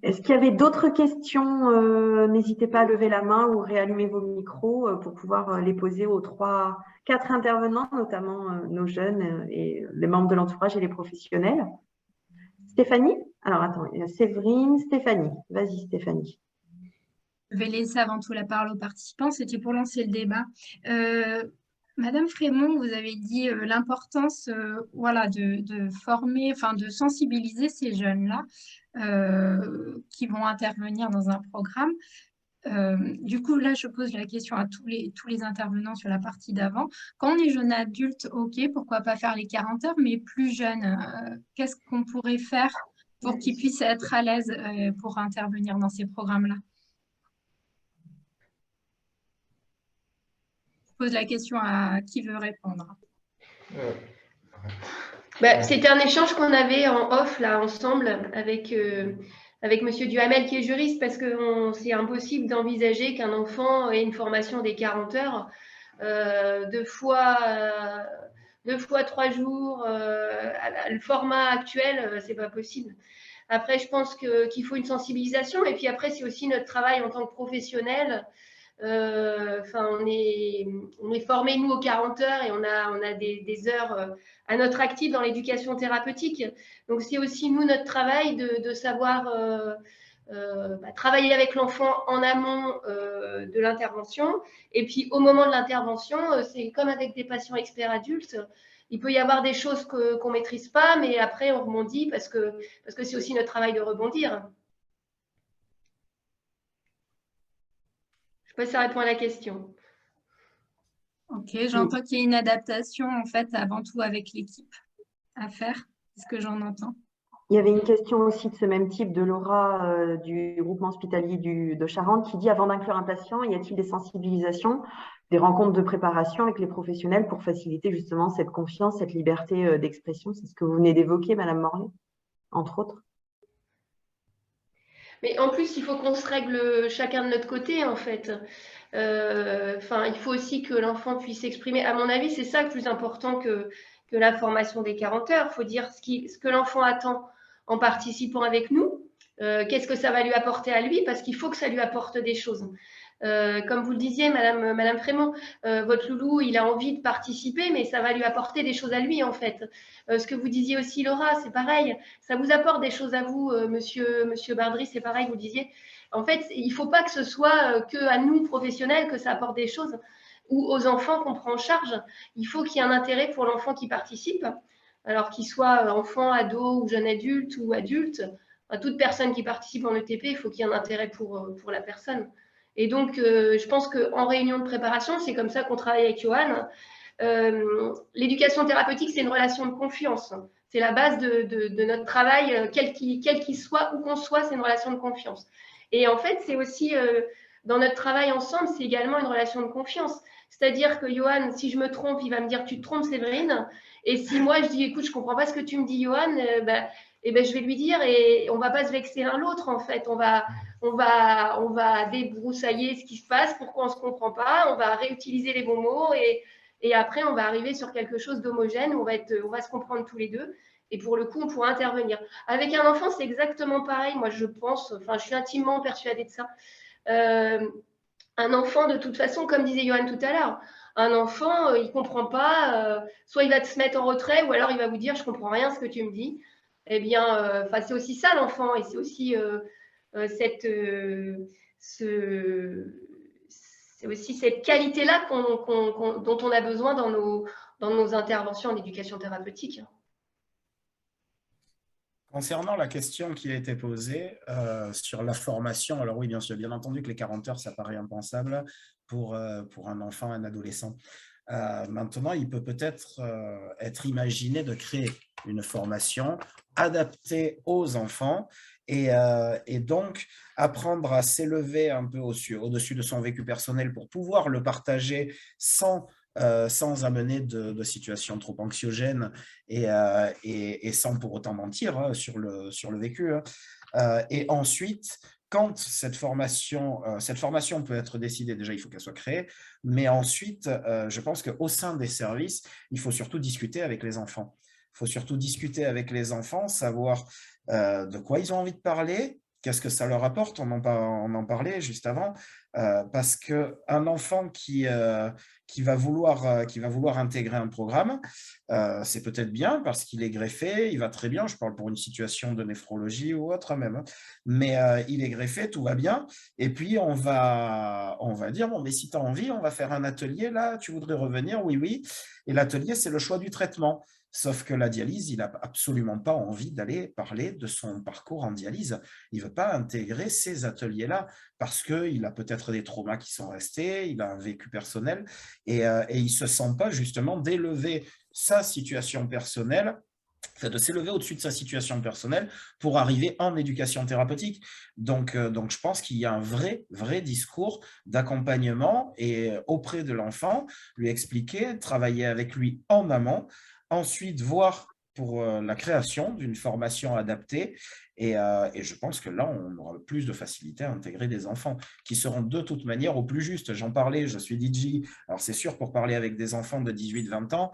Est-ce qu'il y avait d'autres questions? N'hésitez pas à lever la main ou réallumer vos micros pour pouvoir les poser aux 4 intervenants, notamment nos jeunes et les membres de l'entourage et les professionnels. Stéphanie? Alors, attends, il y a Séverine, Stéphanie. Vas-y, Stéphanie. Je vais laisser avant tout la parole aux participants. C'était pour lancer le débat. Madame Frémont, vous avez dit l'importance de former, enfin de sensibiliser ces jeunes-là qui vont intervenir dans un programme. Du coup, là, je pose la question à tous les intervenants sur la partie d'avant. Quand on est jeune adulte, ok, pourquoi pas faire les 40 heures, mais plus jeune, qu'est-ce qu'on pourrait faire pour qu'ils puissent être à l'aise pour intervenir dans ces programmes-là? Je pose la question à qui veut répondre. C'était un échange qu'on avait en off là ensemble avec Monsieur Duhamel qui est juriste, parce que c'est impossible d'envisager qu'un enfant ait une formation des 40 heures, 2 fois 3 jours, le format actuel, c'est pas possible. Après, je pense qu'il faut une sensibilisation, et puis après, c'est aussi notre travail en tant que professionnel Enfin, on est formés, nous, aux 40 heures et on a des heures à notre actif dans l'éducation thérapeutique. Donc, c'est aussi, nous, notre travail de savoir travailler avec l'enfant en amont de l'intervention. Et puis, au moment de l'intervention, c'est comme avec des patients experts adultes. Il peut y avoir des choses qu'on ne maîtrise pas, mais après, on rebondit parce que c'est aussi notre travail de rebondir. Je ne sais pas si ça répond à la question. Ok, j'entends qu'il y a une adaptation, en fait, avant tout avec l'équipe à faire. C'est ce que j'en entends. Il y avait une question aussi de ce même type de Laura du groupement hospitalier de Charente qui dit, avant d'inclure un patient, y a-t-il des sensibilisations, des rencontres de préparation avec les professionnels pour faciliter justement cette confiance, cette liberté d'expression? C'est ce que vous venez d'évoquer, Madame Morlet, entre autres. Mais en plus, il faut qu'on se règle chacun de notre côté, en fait. Il faut aussi que l'enfant puisse s'exprimer. À mon avis, c'est ça le plus important que la formation des 40 heures. Il faut dire ce que l'enfant attend en participant avec nous. Qu'est-ce que ça va lui apporter à lui? Parce qu'il faut que ça lui apporte des choses. Comme vous le disiez, Madame Frémont, votre loulou, il a envie de participer, mais ça va lui apporter des choses à lui, en fait. Ce que vous disiez aussi, Laura, c'est pareil. Ça vous apporte des choses à vous, Monsieur Bardry, c'est pareil, vous disiez. En fait, il ne faut pas que ce soit que à nous, professionnels, que ça apporte des choses, ou aux enfants qu'on prend en charge. Il faut qu'il y ait un intérêt pour l'enfant qui participe, alors qu'il soit enfant, ado, ou jeune adulte, ou adulte. Toute personne qui participe en ETP, il faut qu'il y ait un intérêt pour la personne. Et donc, je pense qu'en réunion de préparation, c'est comme ça qu'on travaille avec Johan. L'éducation thérapeutique, c'est une relation de confiance. C'est la base de notre travail, quel qu'il soit, où qu'on soit, c'est une relation de confiance. Et en fait, c'est aussi, dans notre travail ensemble, c'est également une relation de confiance. C'est-à-dire que Johan, si je me trompe, il va me dire « tu te trompes, Séverine ». Et si moi, je dis « écoute, je ne comprends pas ce que tu me dis, Johan », je vais lui dire et on ne va pas se vexer l'un l'autre, en fait. On va débroussailler ce qui se passe, pourquoi on ne se comprend pas, on va réutiliser les bons mots et après, on va arriver sur quelque chose d'homogène où on va se comprendre tous les deux. Et pour le coup, on pourra intervenir. Avec un enfant, c'est exactement pareil. Moi, je pense, je suis intimement persuadée de ça. Un enfant, de toute façon, comme disait Johan tout à l'heure, un enfant, il ne comprend pas, soit il va se mettre en retrait, ou alors il va vous dire « je ne comprends rien à ce que tu me dis ». Eh bien, c'est aussi ça l'enfant, et c'est aussi c'est aussi cette qualité-là dont on a besoin dans nos interventions en éducation thérapeutique. Concernant la question qui a été posée sur la formation, alors oui, bien sûr, bien entendu que les 40 heures, ça paraît impensable pour un enfant, un adolescent. Maintenant, il peut peut-être être imaginé de créer une formation adaptée aux enfants et donc apprendre à s'élever un peu au-dessus de son vécu personnel pour pouvoir le partager sans amener de situations trop anxiogènes et sans pour autant mentir sur le vécu. Et ensuite, quand cette formation peut être décidée, déjà, il faut qu'elle soit créée, mais ensuite, je pense qu'au sein des services, il faut surtout discuter avec les enfants. Il faut surtout discuter avec les enfants, savoir de quoi ils ont envie de parler, qu'est-ce que ça leur apporte, on en parlait juste avant, parce qu'un enfant qui va vouloir intégrer un programme, c'est peut-être bien parce qu'il est greffé, il va très bien, je parle pour une situation de néphrologie ou autre même, mais il est greffé, tout va bien, et puis on va dire, bon, mais si tu as envie, on va faire un atelier, là, tu voudrais revenir, oui, et l'atelier, c'est le choix du traitement. Sauf que la dialyse, il n'a absolument pas envie d'aller parler de son parcours en dialyse. Il ne veut pas intégrer ces ateliers-là parce qu'il a peut-être des traumas qui sont restés, il a un vécu personnel et il ne se sent pas justement d'élever sa situation personnelle, de s'élever au-dessus de sa situation personnelle pour arriver en éducation thérapeutique. Donc je pense qu'il y a un vrai discours d'accompagnement et auprès de l'enfant, lui expliquer, travailler avec lui en amont, ensuite voir pour la création d'une formation adaptée et je pense que là, on aura plus de facilité à intégrer des enfants qui seront de toute manière au plus juste. J'en parlais, je suis DJ, alors c'est sûr pour parler avec des enfants de 18-20 ans,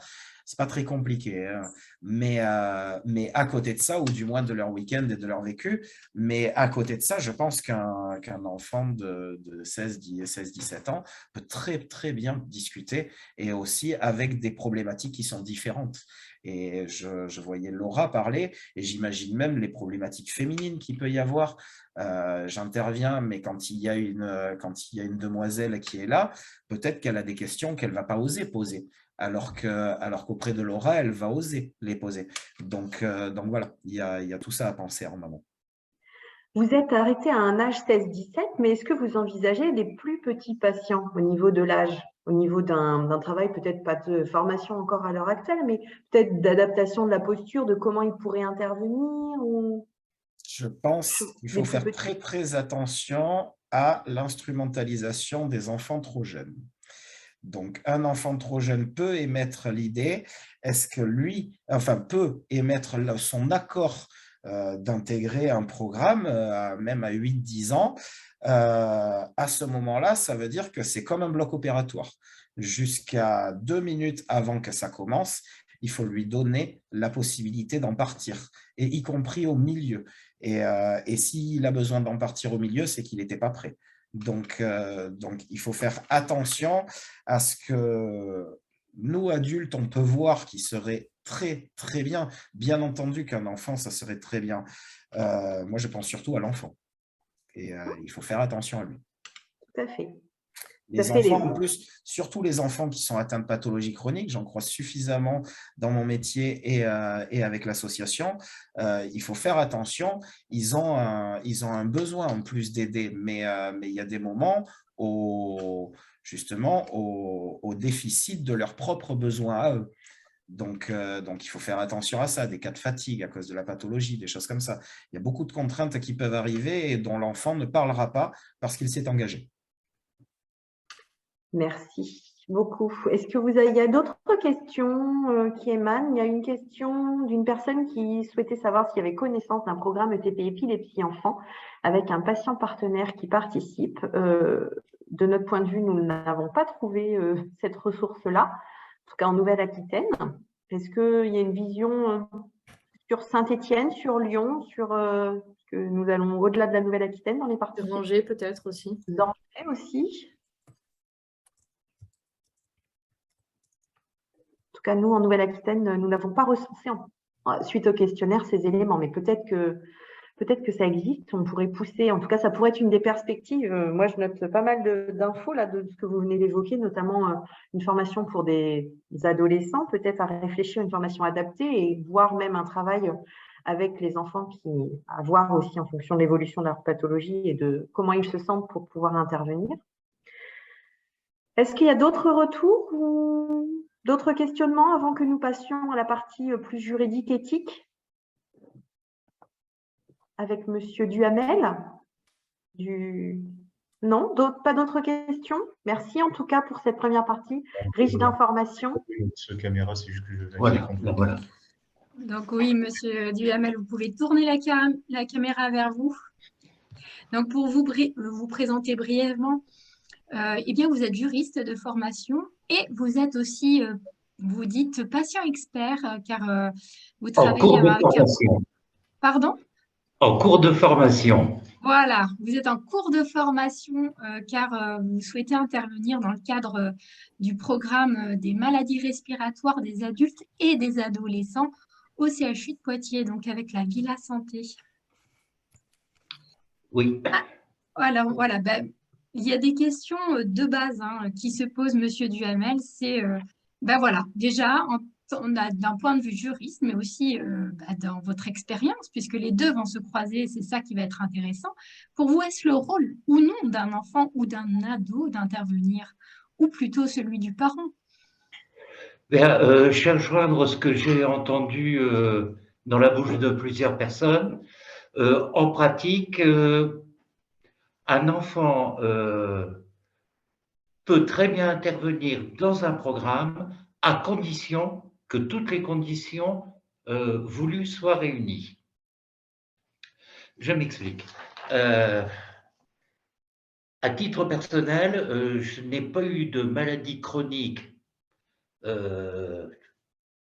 c'est pas très compliqué, hein. Mais à côté de ça, ou du moins de leur week-end et de leur vécu, mais à côté de ça, je pense qu'un enfant de 16-17 ans peut très, très bien discuter et aussi avec des problématiques qui sont différentes. Et je voyais Laura parler et j'imagine même les problématiques féminines qu'il peut y avoir. J'interviens, mais quand il y a une demoiselle qui est là, peut-être qu'elle a des questions qu'elle ne va pas oser poser, alors qu'auprès de Laura, elle va oser les poser. Donc voilà, il y a tout ça à penser en amont. Vous êtes arrêté à un âge 16-17, mais est-ce que vous envisagez des plus petits patients au niveau de l'âge, au niveau d'un travail, peut-être pas de formation encore à l'heure actuelle, mais peut-être d'adaptation de la posture, de comment ils pourraient intervenir ou... Je pense qu'il faut faire très, très attention à l'instrumentalisation des enfants trop jeunes. Donc, un enfant trop jeune peut émettre l'idée, peut émettre son accord d'intégrer un programme, même à 8-10 ans. À ce moment-là, ça veut dire que c'est comme un bloc opératoire. Jusqu'à 2 minutes avant que ça commence, il faut lui donner la possibilité d'en partir, et y compris au milieu. Et s'il a besoin d'en partir au milieu, c'est qu'il n'était pas prêt. Donc, il faut faire attention à ce que nous, adultes, on peut voir qui serait très, très bien. Bien entendu qu'un enfant, ça serait très bien. Moi, je pense surtout à l'enfant. Et il faut faire attention à lui. Tout à fait. Les enfants, en plus, surtout les enfants qui sont atteints de pathologies chroniques, j'en crois suffisamment dans mon métier et avec l'association, il faut faire attention. Ils ont un besoin en plus d'aider, mais il y a des moments justement au déficit de leurs propres besoins à eux. Donc, il faut faire attention à ça, des cas de fatigue à cause de la pathologie, des choses comme ça. Il y a beaucoup de contraintes qui peuvent arriver et dont l'enfant ne parlera pas parce qu'il s'est engagé. Merci beaucoup. Est-ce que il y a d'autres questions qui émanent? Il y a une question d'une personne qui souhaitait savoir s'il y avait connaissance d'un programme ETP épilepsie enfant avec un patient partenaire qui participe. De notre point de vue, nous n'avons pas trouvé cette ressource-là, en tout cas en Nouvelle-Aquitaine. Est-ce qu'il y a une vision sur Saint-Étienne, sur Lyon, que nous allons au-delà de la Nouvelle-Aquitaine dans les parties? Angers peut-être aussi. Angers aussi. En tout cas, nous, en Nouvelle-Aquitaine, nous n'avons pas recensé, suite au questionnaire, ces éléments, mais peut-être que ça existe, on pourrait pousser, en tout cas, ça pourrait être une des perspectives. Moi, je note pas mal d'infos là, de ce que vous venez d'évoquer, notamment une formation pour des adolescents, peut-être à réfléchir à une formation adaptée et voire même un travail avec les enfants à voir aussi en fonction de l'évolution de leur pathologie et de comment ils se sentent pour pouvoir intervenir. Est-ce qu'il y a d'autres retours ou d'autres questionnements avant que nous passions à la partie plus juridique, éthique avec Monsieur Duhamel? Non, pas d'autres questions? Merci en tout cas pour cette première partie riche d'informations. Ce caméra, c'est juste que je voilà. Donc oui, Monsieur Duhamel, vous pouvez tourner la caméra vers vous. Donc pour vous présenter brièvement, eh bien vous êtes juriste de formation et vous êtes aussi, vous dites patient expert, car vous travaillez avec... Pardon? En cours de formation. Voilà, vous êtes en cours de formation car vous souhaitez intervenir dans le cadre du programme des maladies respiratoires des adultes et des adolescents au CHU de Poitiers, donc avec la Villa Santé. Oui. Alors voilà, il y a des questions de base qui se posent, Monsieur Duhamel. C'est, voilà, déjà, on a d'un point de vue juriste, mais aussi dans votre expérience, puisque les deux vont se croiser, c'est ça qui va être intéressant. Pour vous, est-ce le rôle ou non d'un enfant ou d'un ado d'intervenir, ou plutôt celui du parent? Je vais rejoindre ce que j'ai entendu dans la bouche de plusieurs personnes. En pratique, un enfant peut très bien intervenir dans un programme à condition que toutes les conditions voulues soient réunies. Je m'explique. À titre personnel, je n'ai pas eu de maladie chronique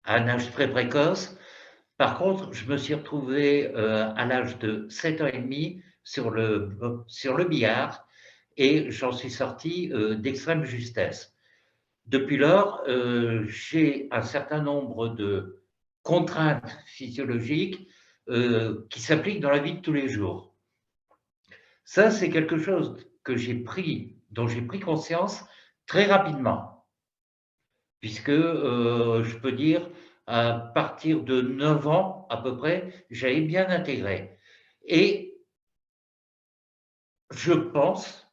à un âge très précoce. Par contre, je me suis retrouvé à l'âge de 7 ans et demi sur le billard et j'en suis sorti d'extrême justesse. Depuis lors, j'ai un certain nombre de contraintes physiologiques qui s'appliquent dans la vie de tous les jours. Ça, c'est quelque chose dont j'ai pris conscience très rapidement, puisque je peux dire, à partir de 9 ans à peu près, j'avais bien intégré. Et je pense,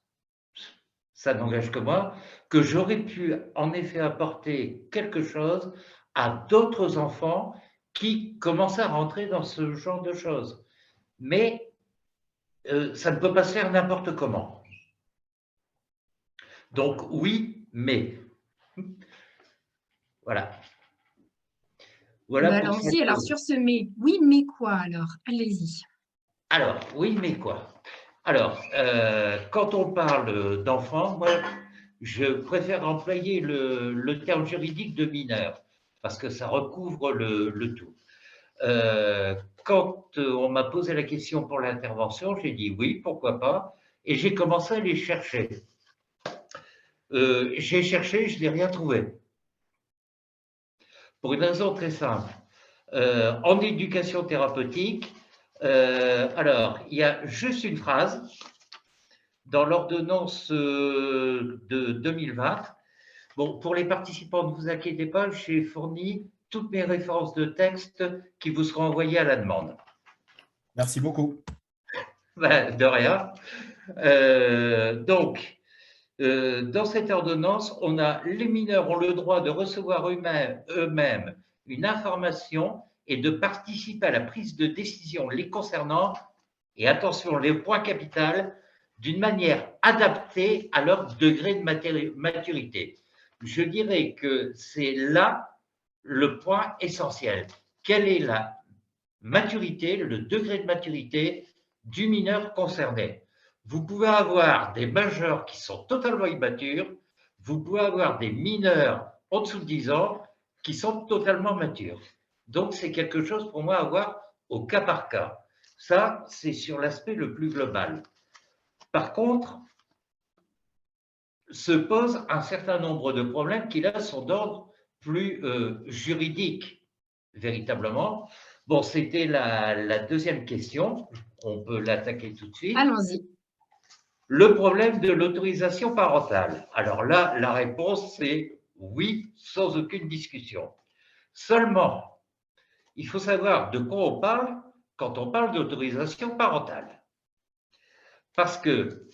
ça n'engage que moi, que j'aurais pu en effet apporter quelque chose à d'autres enfants qui commençaient à rentrer dans ce genre de choses. Mais ça ne peut pas se faire n'importe comment. Donc oui, mais. Voilà. Voilà Bah pour allons-y, alors cette... sur ce mais, oui, mais quoi alors? Allez-y. Alors, oui, mais quoi? Alors, quand on parle d'enfants, moi, je préfère employer le terme juridique de mineur, parce que ça recouvre le tout. Quand on m'a posé la question pour l'intervention, j'ai dit oui, pourquoi pas, et j'ai commencé à les chercher. J'ai cherché, je n'ai rien trouvé. Pour une raison très simple. En éducation thérapeutique, alors, il y a juste une phrase dans l'ordonnance de 2020. Bon, pour les participants, ne vous inquiétez pas, j'ai fourni toutes mes références de texte qui vous seront envoyées à la demande. Merci beaucoup. Ben, de rien. Donc, dans cette ordonnance, on a les mineurs ont le droit de recevoir eux-mêmes une information et de participer à la prise de décision les concernant, et attention, les points capitaux, d'une manière adaptée à leur degré de maturité. Je dirais que c'est là le point essentiel. Quelle est la maturité, le degré de maturité du mineur concerné? Vous pouvez avoir des majeurs qui sont totalement immatures, vous pouvez avoir des mineurs en dessous de 10 ans qui sont totalement matures. Donc, c'est quelque chose pour moi à voir au cas par cas. Ça, c'est sur l'aspect le plus global. Par contre, se posent un certain nombre de problèmes qui, là, sont d'ordre plus juridique, véritablement. Bon, c'était la deuxième question. On peut l'attaquer tout de suite. Allons-y. Le problème de l'autorisation parentale. Alors là, la réponse, c'est oui, sans aucune discussion. Seulement, il faut savoir de quoi on parle quand on parle d'autorisation parentale. Parce que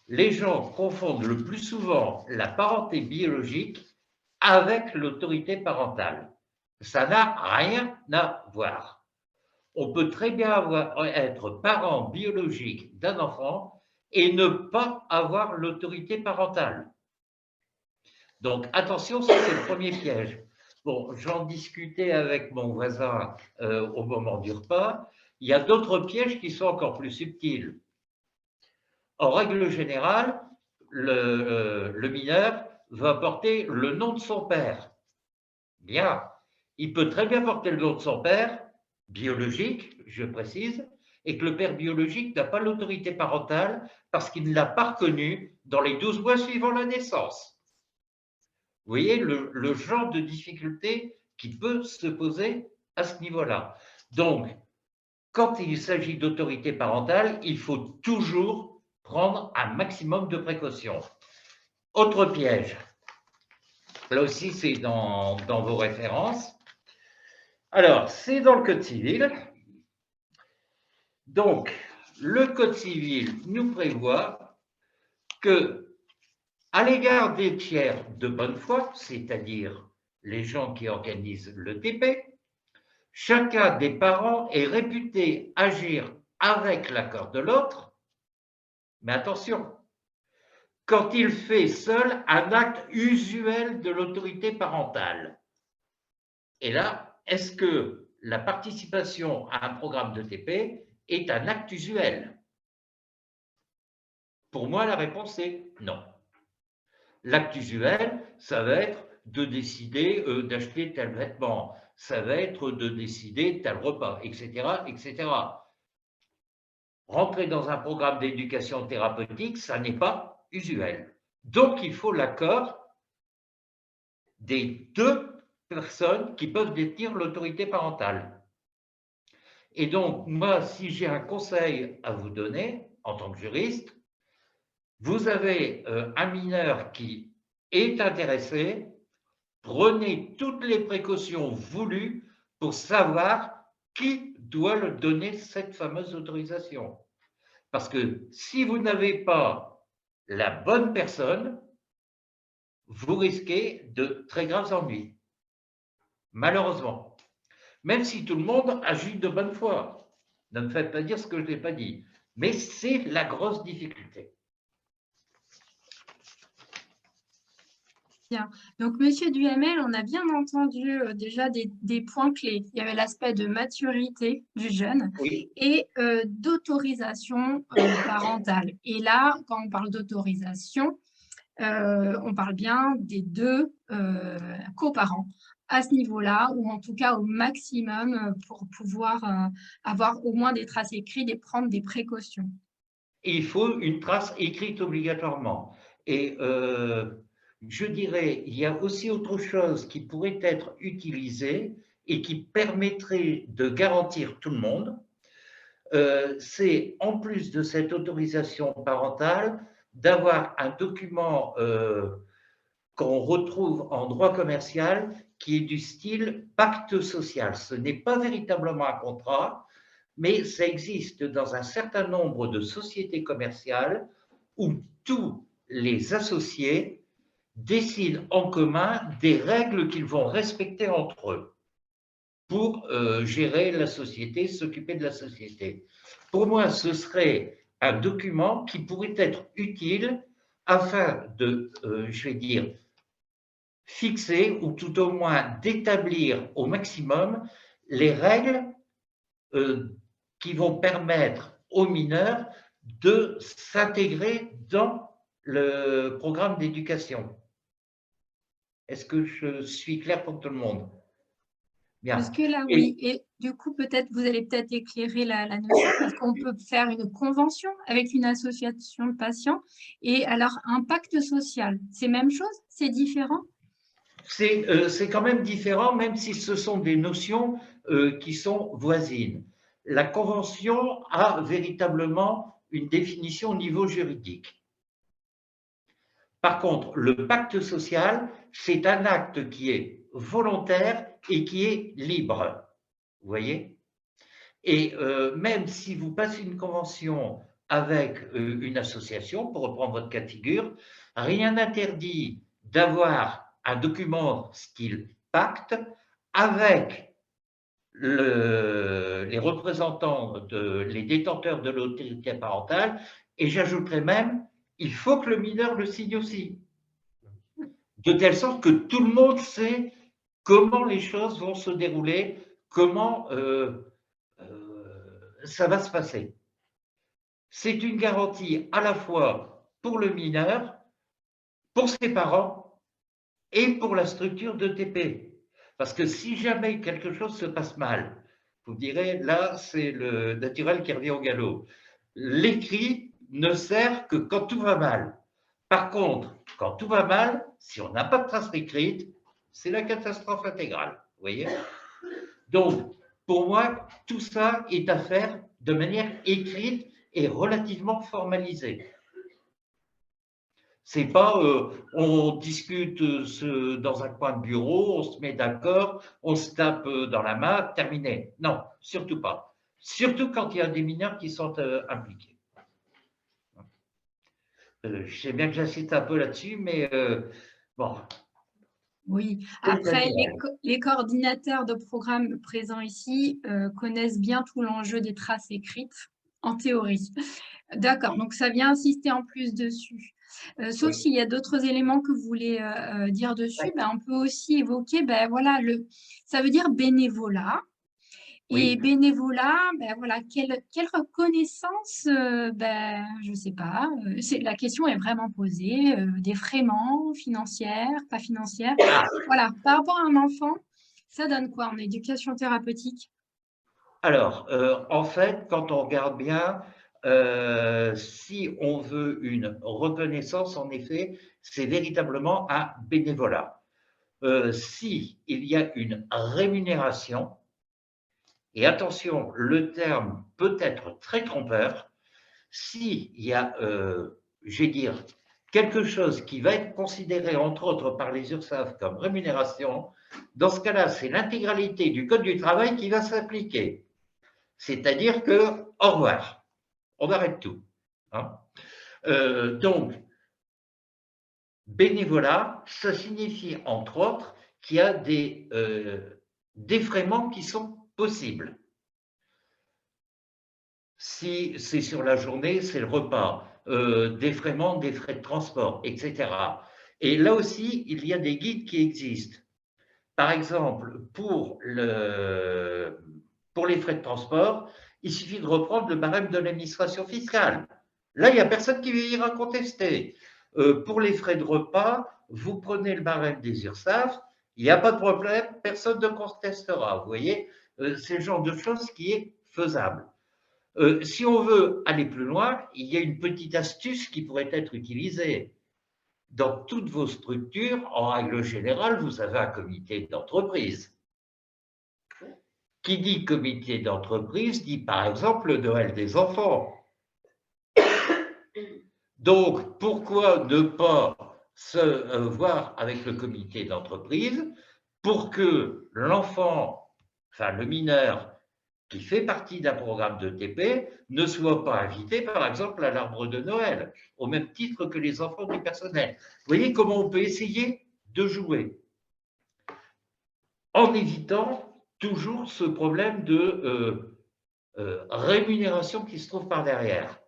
les gens confondent le plus souvent la parenté biologique avec l'autorité parentale. Ça n'a rien à voir. On peut très bien être parent biologique d'un enfant et ne pas avoir l'autorité parentale. Donc attention, ça c'est le premier piège. Bon, j'en discutais avec mon voisin au moment du repas. Il y a d'autres pièges qui sont encore plus subtils. En règle générale, le mineur va porter le nom de son père. Bien, il peut très bien porter le nom de son père, biologique, je précise, et que le père biologique n'a pas l'autorité parentale parce qu'il ne l'a pas reconnu dans les 12 mois suivant la naissance. Vous voyez le genre de difficulté qui peut se poser à ce niveau-là. Donc, quand il s'agit d'autorité parentale, il faut toujours prendre un maximum de précautions. Autre piège, là aussi c'est dans vos références. Alors, c'est dans le Code civil. Donc, le Code civil nous prévoit que, à l'égard des tiers de bonne foi, c'est-à-dire les gens qui organisent le TP, chacun des parents est réputé agir avec l'accord de l'autre, mais attention, quand il fait seul un acte usuel de l'autorité parentale. Et là, est-ce que la participation à un programme de TP est un acte usuel? Pour moi, la réponse est non. L'acte usuel, ça va être de décider d'acheter tel vêtement, ça va être de décider tel repas, etc., etc. Rentrer dans un programme d'éducation thérapeutique, ça n'est pas usuel. Donc, il faut l'accord des deux personnes qui peuvent détenir l'autorité parentale. Et donc, moi, si j'ai un conseil à vous donner en tant que juriste, vous avez un mineur qui est intéressé, prenez toutes les précautions voulues pour savoir qui doit le donner cette fameuse autorisation. Parce que si vous n'avez pas la bonne personne, vous risquez de très graves ennuis. Malheureusement. Même si tout le monde agit de bonne foi. Ne me faites pas dire ce que je n'ai pas dit. Mais c'est la grosse difficulté. Bien. Donc, Monsieur Duhamel, on a bien entendu déjà des points clés. Il y avait l'aspect de maturité du jeune Oui. et d'autorisation parentale. Et là, quand on parle d'autorisation, on parle bien des deux coparents à ce niveau-là, ou en tout cas au maximum pour pouvoir avoir au moins des traces écrites et prendre des précautions. Il faut une trace écrite obligatoirement. Et je dirais, il y a aussi autre chose qui pourrait être utilisée et qui permettrait de garantir tout le monde. C'est, en plus de cette autorisation parentale, d'avoir un document qu'on retrouve en droit commercial qui est du style pacte social. Ce n'est pas véritablement un contrat, mais ça existe dans un certain nombre de sociétés commerciales où tous les associés décident en commun des règles qu'ils vont respecter entre eux pour gérer la société, s'occuper de la société. Pour moi, ce serait un document qui pourrait être utile afin de, je vais dire, fixer ou tout au moins d'établir au maximum les règles qui vont permettre aux mineurs de s'intégrer dans le programme d'éducation. Est-ce que je suis clair pour tout le monde? Bien. Parce que là, oui. Et du coup, peut-être, vous allez peut-être éclairer la notion, parce qu'on peut faire une convention avec une association de patients. Et alors, un pacte social, c'est même chose? C'est différent? C'est quand même différent, même si ce sont des notions qui sont voisines. La convention a véritablement une définition au niveau juridique. Par contre, le pacte social, c'est un acte qui est volontaire et qui est libre. Vous voyez? Et même si vous passez une convention avec une association, pour reprendre votre cas de figure, rien n'interdit d'avoir un document style pacte avec les représentants, les détenteurs de l'autorité parentale, et j'ajouterais même, il faut que le mineur le signe aussi, de telle sorte que tout le monde sait comment les choses vont se dérouler, comment ça va se passer. C'est une garantie à la fois pour le mineur, pour ses parents et pour la structure de TP. Parce que si jamais quelque chose se passe mal, vous direz, là, c'est le naturel qui revient au galop. L'écrit ne sert que quand tout va mal. Par contre, quand tout va mal, si on n'a pas de trace écrite, c'est la catastrophe intégrale. Vous voyez? Donc, pour moi, tout ça est à faire de manière écrite et relativement formalisée. C'est pas on discute dans un coin de bureau, on se met d'accord, on se tape dans la main, terminé. Non, surtout pas. Surtout quand il y a des mineurs qui sont impliqués. Je sais bien que j'insiste un peu là-dessus, mais bon. Oui, après, les coordinateurs de programmes présents ici connaissent bien tout l'enjeu des traces écrites, en théorie. D'accord, donc ça vient insister en plus dessus. Sauf s'il y a d'autres éléments que vous voulez dire dessus, ben, on peut aussi évoquer, ben, voilà, ça veut dire bénévolat. Et bénévolat, ben voilà, quelle reconnaissance, je ne sais pas, la question est vraiment posée, défraiement, financière, pas financière. Voilà, par rapport à un enfant, ça donne quoi en éducation thérapeutique? Alors, en fait, quand on regarde bien, si on veut une reconnaissance, en effet, c'est véritablement un bénévolat. Si il y a une rémunération, et attention, le terme peut être très trompeur, s'il y a, je vais dire, quelque chose qui va être considéré, entre autres, par les URSSAF comme rémunération, dans ce cas-là, c'est l'intégralité du Code du travail qui va s'appliquer. C'est-à-dire que, au revoir, on arrête tout. Hein. Donc, bénévolat, ça signifie, entre autres, qu'il y a des défraiements qui sont possibles. Si c'est sur la journée, c'est le repas, défraiement, des frais de transport, etc. Et là aussi, il y a des guides qui existent. Par exemple, pour les frais de transport, il suffit de reprendre le barème de l'administration fiscale. Là, il n'y a personne qui ira contester. Pour les frais de repas, vous prenez le barème des URSSAF, il n'y a pas de problème, personne ne contestera. Vous voyez, c'est le genre de chose qui est faisable. Si on veut aller plus loin, il y a une petite astuce qui pourrait être utilisée. Dans toutes vos structures, en règle générale, vous avez un comité d'entreprise. Qui dit comité d'entreprise dit par exemple le Noël des enfants. Donc, pourquoi ne pas se voir avec le comité d'entreprise pour que l'enfant, enfin le mineur, qui fait partie d'un programme de TP, ne soit pas invité, par exemple, à l'arbre de Noël, au même titre que les enfants du personnel. Vous voyez comment on peut essayer de jouer en évitant toujours ce problème de rémunération qui se trouve par derrière.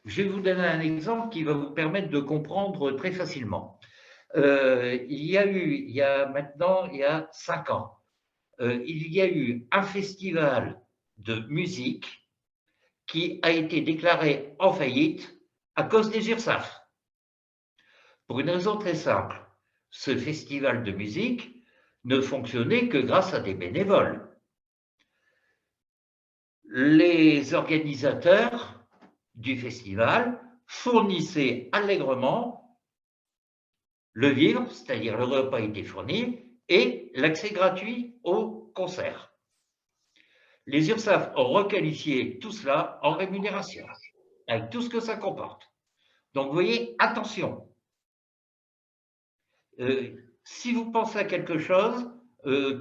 Je vais vous donner un exemple qui va vous permettre de comprendre très facilement. Il y a maintenant 5 ans, il y a eu un festival de musique qui a été déclaré en faillite à cause des URSSAF. Pour une raison très simple, ce festival de musique ne fonctionnait que grâce à des bénévoles. Les organisateurs du festival fournissaient allègrement le vivre, c'est-à-dire le repas était fourni, et l'accès gratuit au concert. Les URSSAF ont requalifié tout cela en rémunération, avec tout ce que ça comporte. Donc, vous voyez, attention. Si vous pensez à quelque chose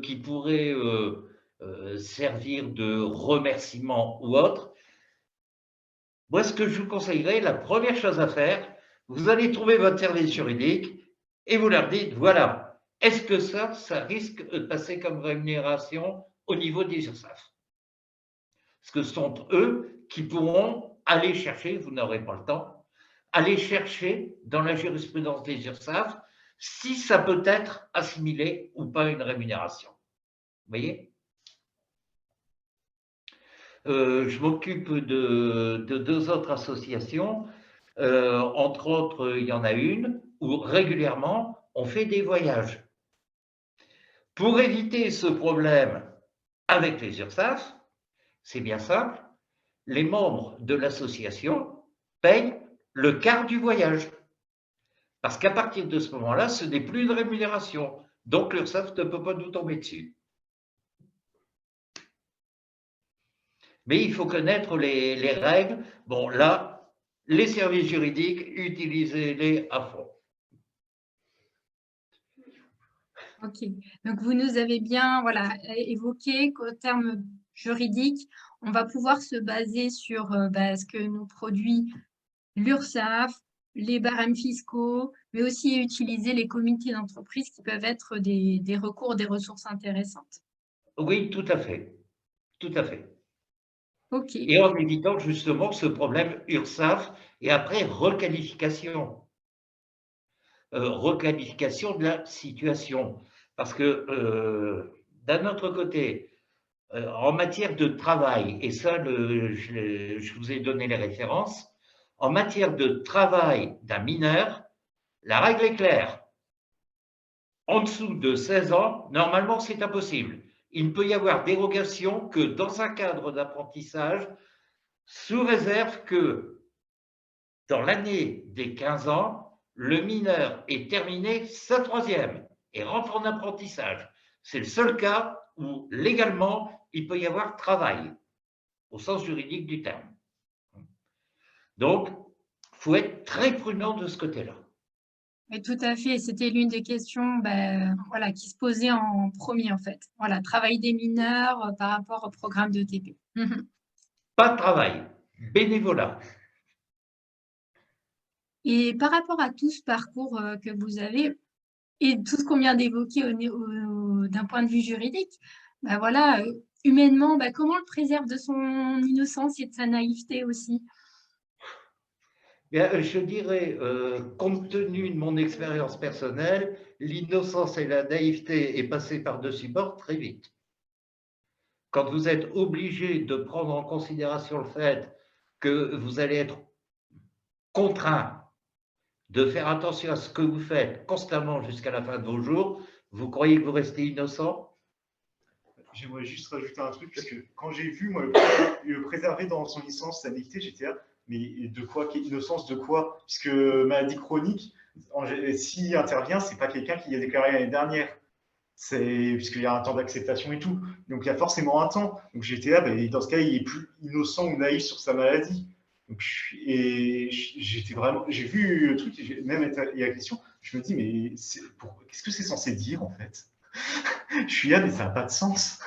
qui pourrait servir de remerciement ou autre, moi, ce que je vous conseillerais, la première chose à faire, vous allez trouver votre service juridique et vous leur dites, voilà, est-ce que ça risque de passer comme rémunération au niveau des URSSAF? Parce que ce sont eux qui pourront aller chercher, vous n'aurez pas le temps, aller chercher dans la jurisprudence des URSSAF si ça peut être assimilé ou pas à une rémunération. Vous voyez? Je m'occupe de 2 autres associations. Entre autres, il y en a une où régulièrement, on fait des voyages. Pour éviter ce problème avec les URSSAF, c'est bien simple, les membres de l'association payent le quart du voyage. Parce qu'à partir de ce moment-là, ce n'est plus une rémunération. Donc, l'URSSAF ne peut pas nous tomber dessus. Mais il faut connaître les règles. Bon, là, les services juridiques, utilisez-les à fond. Ok, donc vous nous avez bien évoqué qu'au terme juridique, on va pouvoir se baser sur ce que nous produit l'URSSAF, les barèmes fiscaux, mais aussi utiliser les comités d'entreprise qui peuvent être des recours, des ressources intéressantes. Oui, tout à fait. Tout à fait. Ok. Et en évitant justement ce problème URSSAF et après requalification. Requalification de la situation. Parce que d'un autre côté, en matière de travail, et ça, je vous ai donné les références, en matière de travail d'un mineur, la règle est claire. En dessous de 16 ans, normalement, c'est impossible. Il ne peut y avoir dérogation que dans un cadre d'apprentissage, sous réserve que dans l'année des 15 ans, le mineur ait terminé sa troisième et rentre en apprentissage. C'est le seul cas où, légalement, il peut y avoir travail, au sens juridique du terme. Donc, il faut être très prudent de ce côté-là. Oui, tout à fait. C'était l'une des questions voilà, qui se posait en premier, en fait. Voilà, travail des mineurs par rapport au programme de TP. Pas de travail, bénévolat. Et par rapport à tout ce parcours que vous avez et tout ce qu'on vient d'évoquer d'un point de vue juridique, voilà, humainement, comment on le préserve de son innocence et de sa naïveté aussi? Bien, je dirais, compte tenu de mon expérience personnelle, l'innocence et la naïveté est passée par-dessus bord très vite. Quand vous êtes obligé de prendre en considération le fait que vous allez être contraint de faire attention à ce que vous faites constamment jusqu'à la fin de vos jours, vous croyez que vous restez innocent? J'aimerais juste rajouter un truc, parce que quand j'ai vu, moi, le préserver dans son licence, sa naïveté, j'étais là, mais de quoi? Innocence de quoi? Puisque maladie chronique, s'il intervient, c'est pas quelqu'un qui a déclaré l'année dernière. Puisqu'il y a un temps d'acceptation et tout. Donc il y a forcément un temps. Donc j'étais là, dans ce cas, il est plus innocent ou naïf sur sa maladie. Donc, j'étais vraiment. J'ai vu le truc, même il y a la question, je me dis, mais qu'est-ce que c'est censé dire en fait? Je suis là, mais ça n'a pas de sens.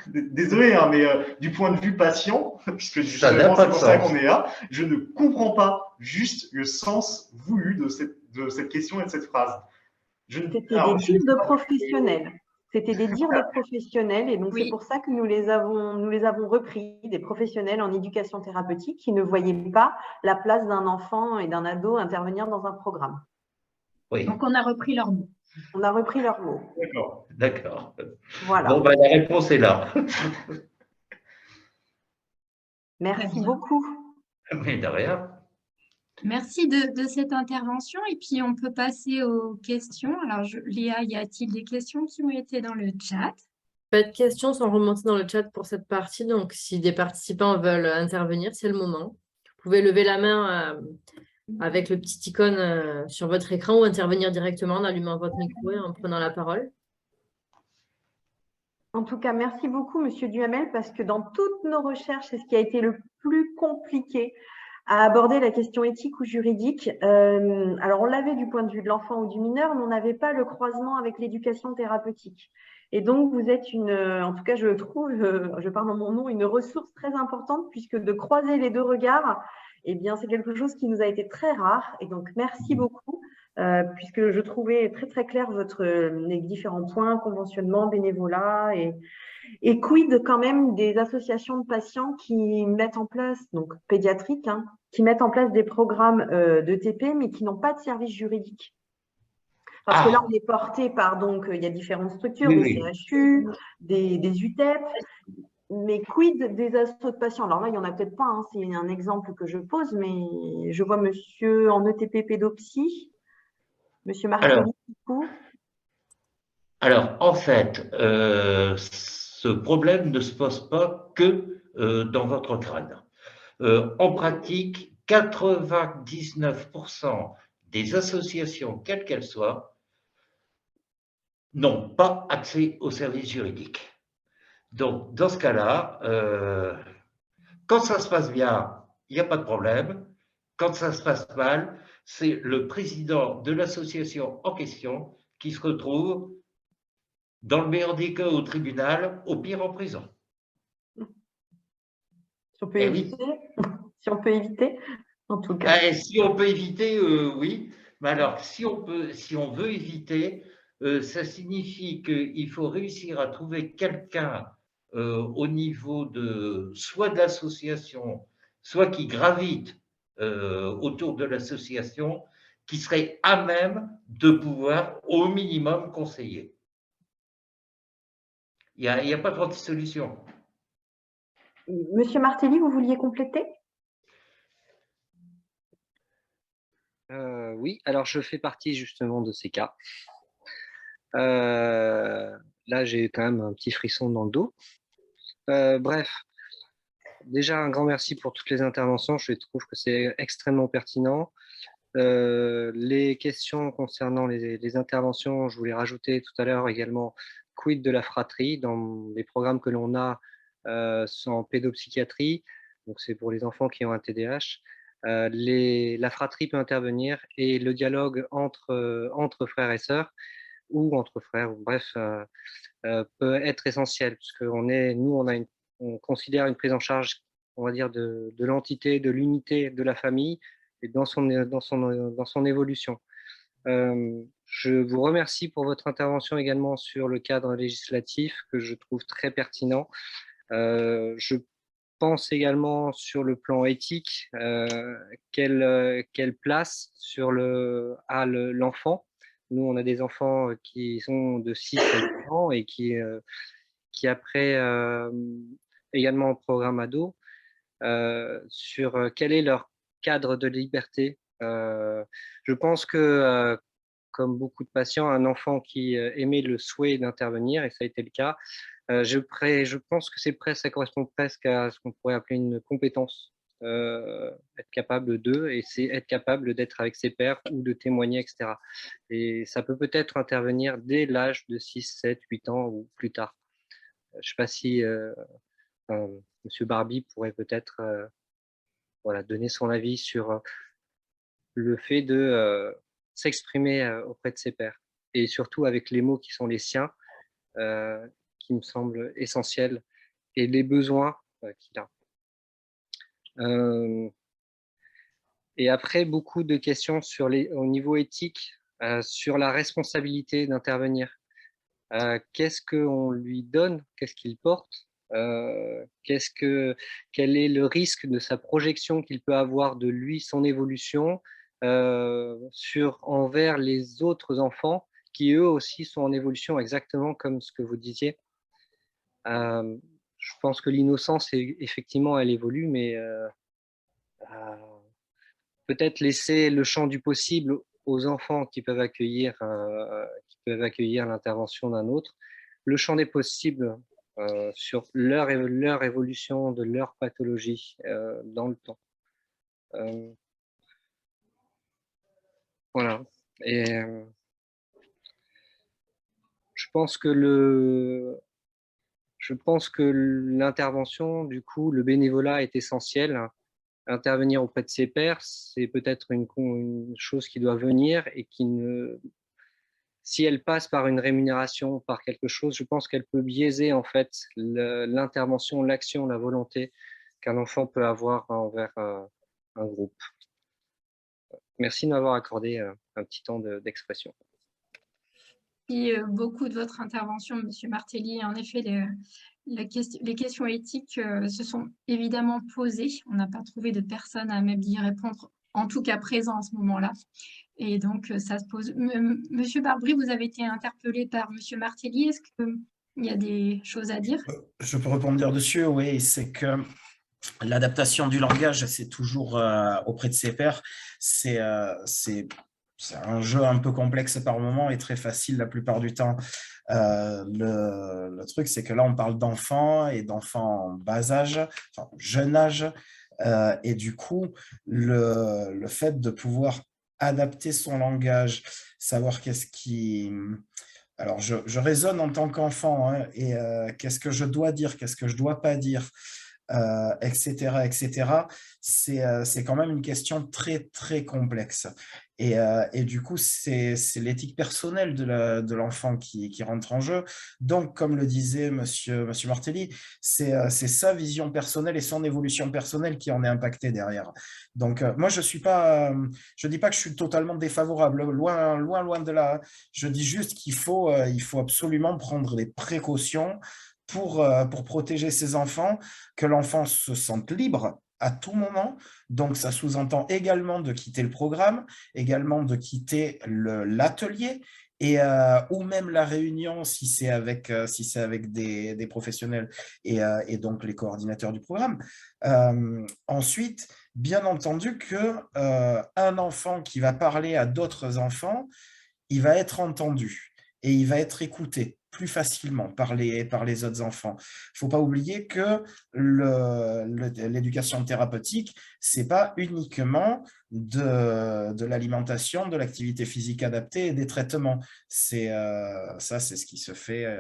Désolé, hein, mais du point de vue patient, puisque justement c'est pour ça qu'on est là, je ne comprends pas juste le sens voulu de cette question et de cette phrase. C'était des dires de professionnels. C'était des dires de professionnels, et donc c'est pour ça que nous les avons repris, des professionnels en éducation thérapeutique qui ne voyaient pas la place d'un enfant et d'un ado intervenir dans un programme. Oui. Donc on a repris leurs mots. On a repris leurs mots. D'accord. Voilà. Bon, la réponse est là. Merci beaucoup. Mais de rien. Merci de cette intervention. Et puis, on peut passer aux questions. Alors, Léa, y a-t-il des questions qui ont été dans le chat? Pas de questions sont remontées dans le chat pour cette partie. Donc, si des participants veulent intervenir, c'est le moment. Vous pouvez lever la main avec le petit icône sur votre écran ou intervenir directement en allumant votre micro et en prenant la parole. En tout cas, merci beaucoup, Monsieur Duhamel, parce que dans toutes nos recherches, c'est ce qui a été le plus compliqué à aborder, la question éthique ou juridique. Alors, on l'avait du point de vue de l'enfant ou du mineur, mais on n'avait pas le croisement avec l'éducation thérapeutique. Et donc, vous êtes en tout cas, je trouve, je parle en mon nom, une ressource très importante, puisque de croiser les deux regards, eh bien, c'est quelque chose qui nous a été très rare. Et donc, merci beaucoup, puisque je trouvais très, très clair les différents points, conventionnement, bénévolat et quid quand même des associations de patients qui mettent en place, donc pédiatriques, qui mettent en place des programmes de TP, mais qui n'ont pas de service juridique. Parce que là, on est porté par, donc, il y a différentes structures, des CHU, des UTEP, mais quid des assos de patients? Alors là, il n'y en a peut-être pas, c'est un exemple que je pose, mais je vois monsieur en ETP pédopsie, monsieur Martelly, du coup. Alors, en fait, ce problème ne se pose pas que dans votre crâne. En pratique, 99% des associations, quelles qu'elles soient, n'ont pas accès aux services juridiques. Donc, dans ce cas-là, quand ça se passe bien, il n'y a pas de problème. Quand ça se passe mal, c'est le président de l'association en question qui se retrouve, dans le meilleur des cas, au tribunal, au pire en prison. Si on peut éviter, si on peut éviter, en tout cas. Si on peut éviter, oui. Mais alors, si on veut éviter, ça signifie qu'il faut réussir à trouver quelqu'un au niveau soit de l'association, soit qui gravite autour de l'association, qui serait à même de pouvoir au minimum conseiller. Il n'y a pas de solution. Monsieur Martelly, vous vouliez compléter? Oui, alors je fais partie justement de ces cas. Là, j'ai quand même un petit frisson dans le dos. Bref, déjà un grand merci pour toutes les interventions. Je trouve que c'est extrêmement pertinent. Les questions concernant les interventions, je voulais rajouter tout à l'heure également, quid de la fratrie dans les programmes que l'on a en pédopsychiatrie, donc c'est pour les enfants qui ont un TDAH. La fratrie peut intervenir et le dialogue entre frères et sœurs ou entre frères, bref, peut être essentiel, puisque on considère une prise en charge, on va dire, de l'entité, de l'unité de la famille et dans son évolution. Je vous remercie pour votre intervention également sur le cadre législatif que je trouve très pertinent. Je pense également sur le plan éthique, quelle place a l'enfant. Nous, on a des enfants qui sont de 6 à 8 ans et qui après également au programme ado, sur quel est leur cadre de liberté. Je pense que, comme beaucoup de patients, un enfant qui émet le souhait d'intervenir, et ça a été le cas, je pense que ça correspond presque à ce qu'on pourrait appeler une compétence, être capable et c'est être capable d'être avec ses pairs ou de témoigner, etc. Et ça peut peut-être intervenir dès l'âge de 6, 7, 8 ans ou plus tard. Je ne sais pas si M. Barbie pourrait peut-être donner son avis sur le fait de s'exprimer auprès de ses pairs et surtout avec les mots qui sont les siens, qui me semblent essentiels, et les besoins qu'il a. Et après, beaucoup de questions au niveau éthique, sur la responsabilité d'intervenir. Qu'est-ce qu'on lui donne? Qu'est-ce qu'il porte? Quel est le risque de sa projection qu'il peut avoir de lui, son évolution, envers les autres enfants qui eux aussi sont en évolution, exactement comme ce que vous disiez. Je pense que l'innocence, effectivement, elle évolue, mais peut-être laisser le champ du possible aux enfants qui peuvent accueillir l'intervention d'un autre, le champ des possibles sur leur évolution de leur pathologie dans le temps. Voilà. Et je pense que l'intervention, du coup, le bénévolat est essentiel. Intervenir auprès de ses pairs, c'est peut-être une chose qui doit venir et si elle passe par une rémunération, par quelque chose, je pense qu'elle peut biaiser en fait l'intervention, l'action, la volonté qu'un enfant peut avoir envers un groupe. Merci de m'avoir accordé un petit temps d'expression. Merci beaucoup de votre intervention, Monsieur Martelly. En effet, les questions éthiques se sont évidemment posées. On n'a pas trouvé de personne à même d'y répondre, en tout cas présent à ce moment-là. Et donc, ça se pose. Monsieur Barbry, vous avez été interpellé par Monsieur Martelly. Est-ce qu'il y a des choses à dire? Je peux répondre dessus, oui. C'est que l'adaptation du langage, c'est toujours auprès de ses pairs. C'est un jeu un peu complexe par moment et très facile la plupart du temps. Le truc, c'est que là, on parle d'enfants et d'enfants en bas âge, enfin, jeune âge. Et du coup, le fait de pouvoir adapter son langage, savoir qu'est-ce qui... Alors, je raisonne en tant qu'enfant, hein, et qu'est-ce que je dois dire, qu'est-ce que je ne dois pas dire, etc., etc. C'est quand même une question très, très complexe. Et du coup, c'est l'éthique personnelle de l'enfant qui rentre en jeu. Donc, comme le disait Monsieur Martelly, c'est sa vision personnelle et son évolution personnelle qui en est impactée derrière. Donc, moi, je dis pas que je suis totalement défavorable, loin de là. Je dis juste qu'il faut absolument prendre des précautions pour protéger ses enfants, que l'enfant se sente libre à tout moment. Donc, ça sous-entend également de quitter le programme, également de quitter l'atelier ou même la réunion si c'est avec, des professionnels et donc les coordinateurs du programme. Ensuite, bien entendu qu'un enfant qui va parler à d'autres enfants, il va être entendu et il va être écouté plus facilement par les autres enfants. Il ne faut pas oublier que l'éducation thérapeutique, ce n'est pas uniquement de l'alimentation, de l'activité physique adaptée et des traitements. Ça, c'est ce qui se fait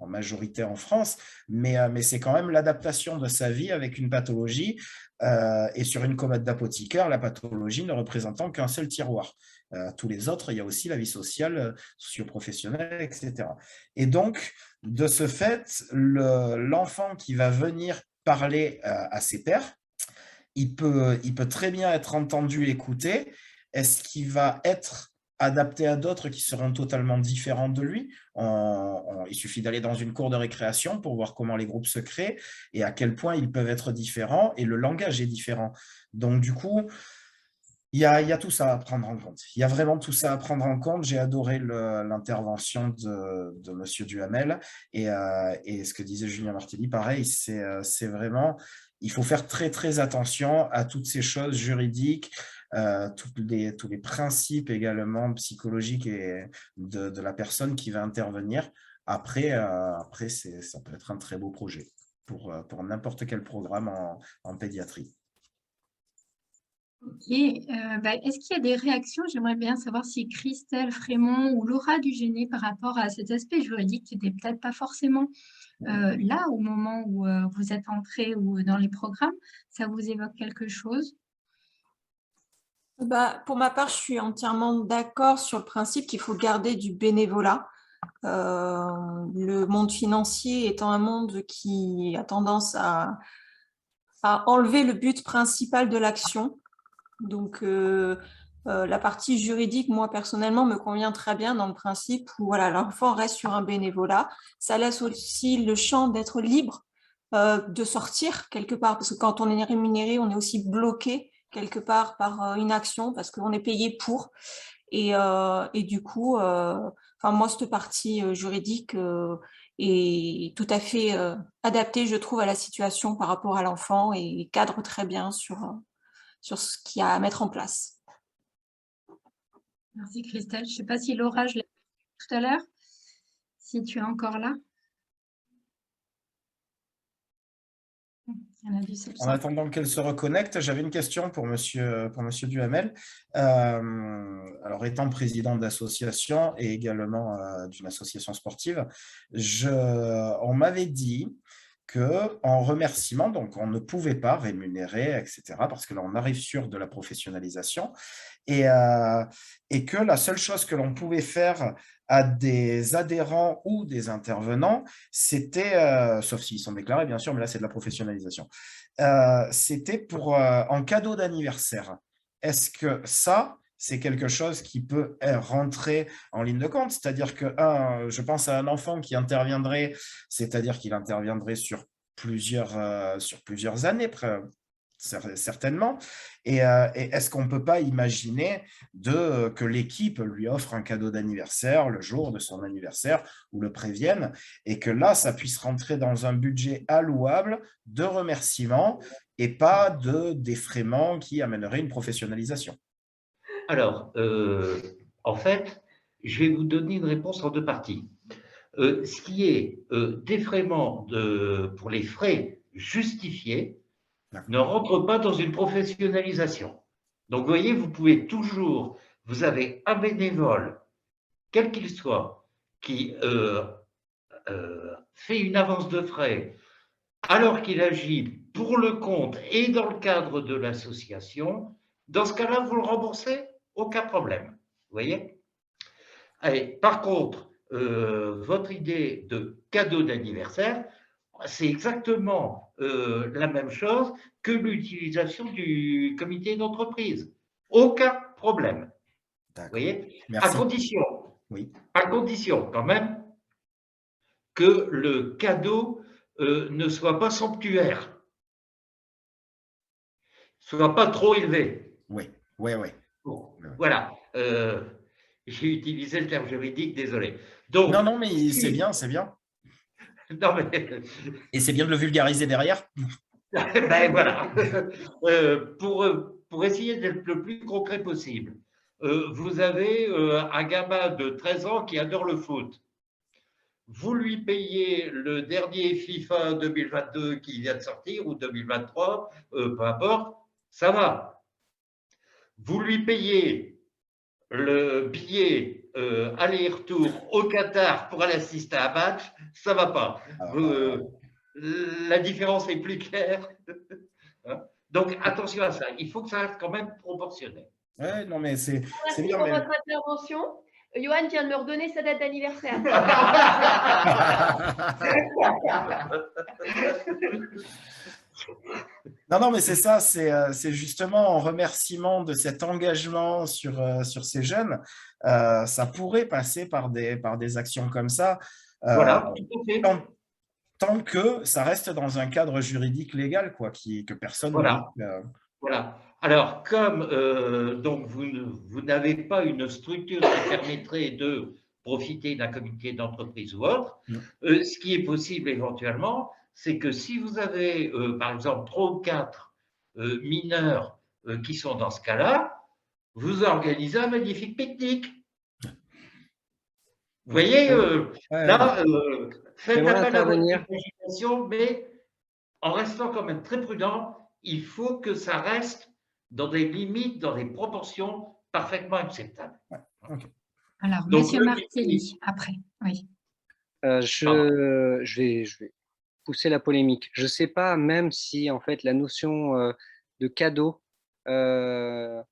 en majorité en France, mais c'est quand même l'adaptation de sa vie avec une pathologie et sur une commode d'apothicaire, la pathologie ne représentant qu'un seul tiroir. Tous les autres, il y a aussi la vie sociale, socio-professionnelle, etc. Et donc, de ce fait, l'enfant qui va venir parler à ses pairs, il peut très bien être entendu, écouté. Est-ce qu'il va être adapté à d'autres qui seront totalement différents de lui? Il suffit d'aller dans une cour de récréation pour voir comment les groupes se créent et à quel point ils peuvent être différents, et le langage est différent. Donc, du coup, il y a tout ça à prendre en compte. Il y a vraiment tout ça à prendre en compte. J'ai adoré l'intervention de M. Duhamel et ce que disait Julien Martelly, pareil, c'est vraiment, il faut faire très, très attention à toutes ces choses juridiques, tous les principes également psychologiques et de la personne qui va intervenir. Après, ça peut être un très beau projet pour n'importe quel programme en pédiatrie. Ok, est-ce qu'il y a des réactions? J'aimerais bien savoir si Christelle Frémont ou Laura Dugéné, par rapport à cet aspect juridique qui n'était peut-être pas forcément là au moment où vous êtes entrés ou dans les programmes, ça vous évoque quelque chose? Pour ma part, je suis entièrement d'accord sur le principe qu'il faut garder du bénévolat. Le monde financier étant un monde qui a tendance à enlever le but principal de l'action. Donc, la partie juridique, moi, personnellement, me convient très bien dans le principe où voilà, l'enfant reste sur un bénévolat. Ça laisse aussi le champ d'être libre de sortir quelque part, parce que quand on est rémunéré, on est aussi bloqué quelque part par une action, parce qu'on est payé pour. Et du coup, moi, cette partie juridique est tout à fait adaptée, je trouve, à la situation par rapport à l'enfant et cadre très bien sur ce qu'il y a à mettre en place. Merci Christelle. Je ne sais pas si Laura, je l'ai dit tout à l'heure, si tu es encore là. En attendant qu'elle se reconnecte, j'avais une question pour monsieur Duhamel. Alors, étant président d'association et également d'une association sportive, on m'avait dit qu'en remerciement, donc on ne pouvait pas rémunérer, etc., parce que là, on arrive sur de la professionnalisation, et que la seule chose que l'on pouvait faire à des adhérents ou des intervenants, c'était, sauf s'ils sont déclarés, bien sûr, mais là, c'est de la professionnalisation, c'était en cadeau d'anniversaire. Est-ce que ça, c'est quelque chose qui peut rentrer en ligne de compte? C'est-à-dire que, je pense à un enfant qui interviendrait, c'est-à-dire qu'il interviendrait sur plusieurs années, certainement. Et est-ce qu'on ne peut pas imaginer que l'équipe lui offre un cadeau d'anniversaire le jour de son anniversaire ou le prévienne, et que là, ça puisse rentrer dans un budget allouable de remerciements et pas de défraiement qui amènerait une professionnalisation? Alors, en fait, je vais vous donner une réponse en deux parties. Ce qui est défraiement pour les frais justifiés ne rentre pas dans une professionnalisation. Donc, vous voyez, vous avez un bénévole, quel qu'il soit, qui fait une avance de frais alors qu'il agit pour le compte et dans le cadre de l'association. Dans ce cas-là, vous le remboursez, aucun problème. Vous voyez? Allez, par contre, votre idée de cadeau d'anniversaire, c'est exactement la même chose que l'utilisation du comité d'entreprise. Aucun problème. Vous voyez? Merci. À condition quand même que le cadeau ne soit pas somptuaire, ne soit pas trop élevé. Oui. Bon, voilà. J'ai utilisé le terme juridique, désolé. Donc, non, non, mais c'est bien, c'est bien. Non, mais... Et c'est bien de le vulgariser derrière. Ben voilà. Pour essayer d'être le plus concret possible, vous avez un gamin de 13 ans qui adore le foot. Vous lui payez le dernier FIFA 2022 qui vient de sortir, ou 2023, peu importe, ça va. Vous lui payez le billet aller-retour au Qatar pour aller assister à un match, ça va pas. La différence est plus claire. Donc, attention à ça. Il faut que ça reste quand même proportionnel. Ouais, non, mais c'est Merci bien. pour Mais... votre intervention. Johan vient de me redonner sa date d'anniversaire. Non, non, mais c'est ça, c'est justement en remerciement de cet engagement sur ces jeunes, ça pourrait passer par des actions comme ça, voilà, tout à fait. Tant que ça reste dans un cadre juridique légal, quoi, que personne voilà. ne... Voilà. Alors, comme donc vous n'avez pas une structure qui permettrait de profiter d'un comité d'entreprise ou autre, ce qui est possible éventuellement, c'est que si vous avez, par exemple, 3 ou 4 mineurs qui sont dans ce cas-là, vous organisez un magnifique pique-nique. Vous voyez, là, faites appel à votre imagination, mais en restant quand même très prudent, il faut que ça reste dans des limites, dans des proportions parfaitement acceptables. Okay. Alors, donc, Monsieur Martelly, après, oui. Je vais pousser la polémique. Je ne sais pas même si, en fait, la notion de cadeau est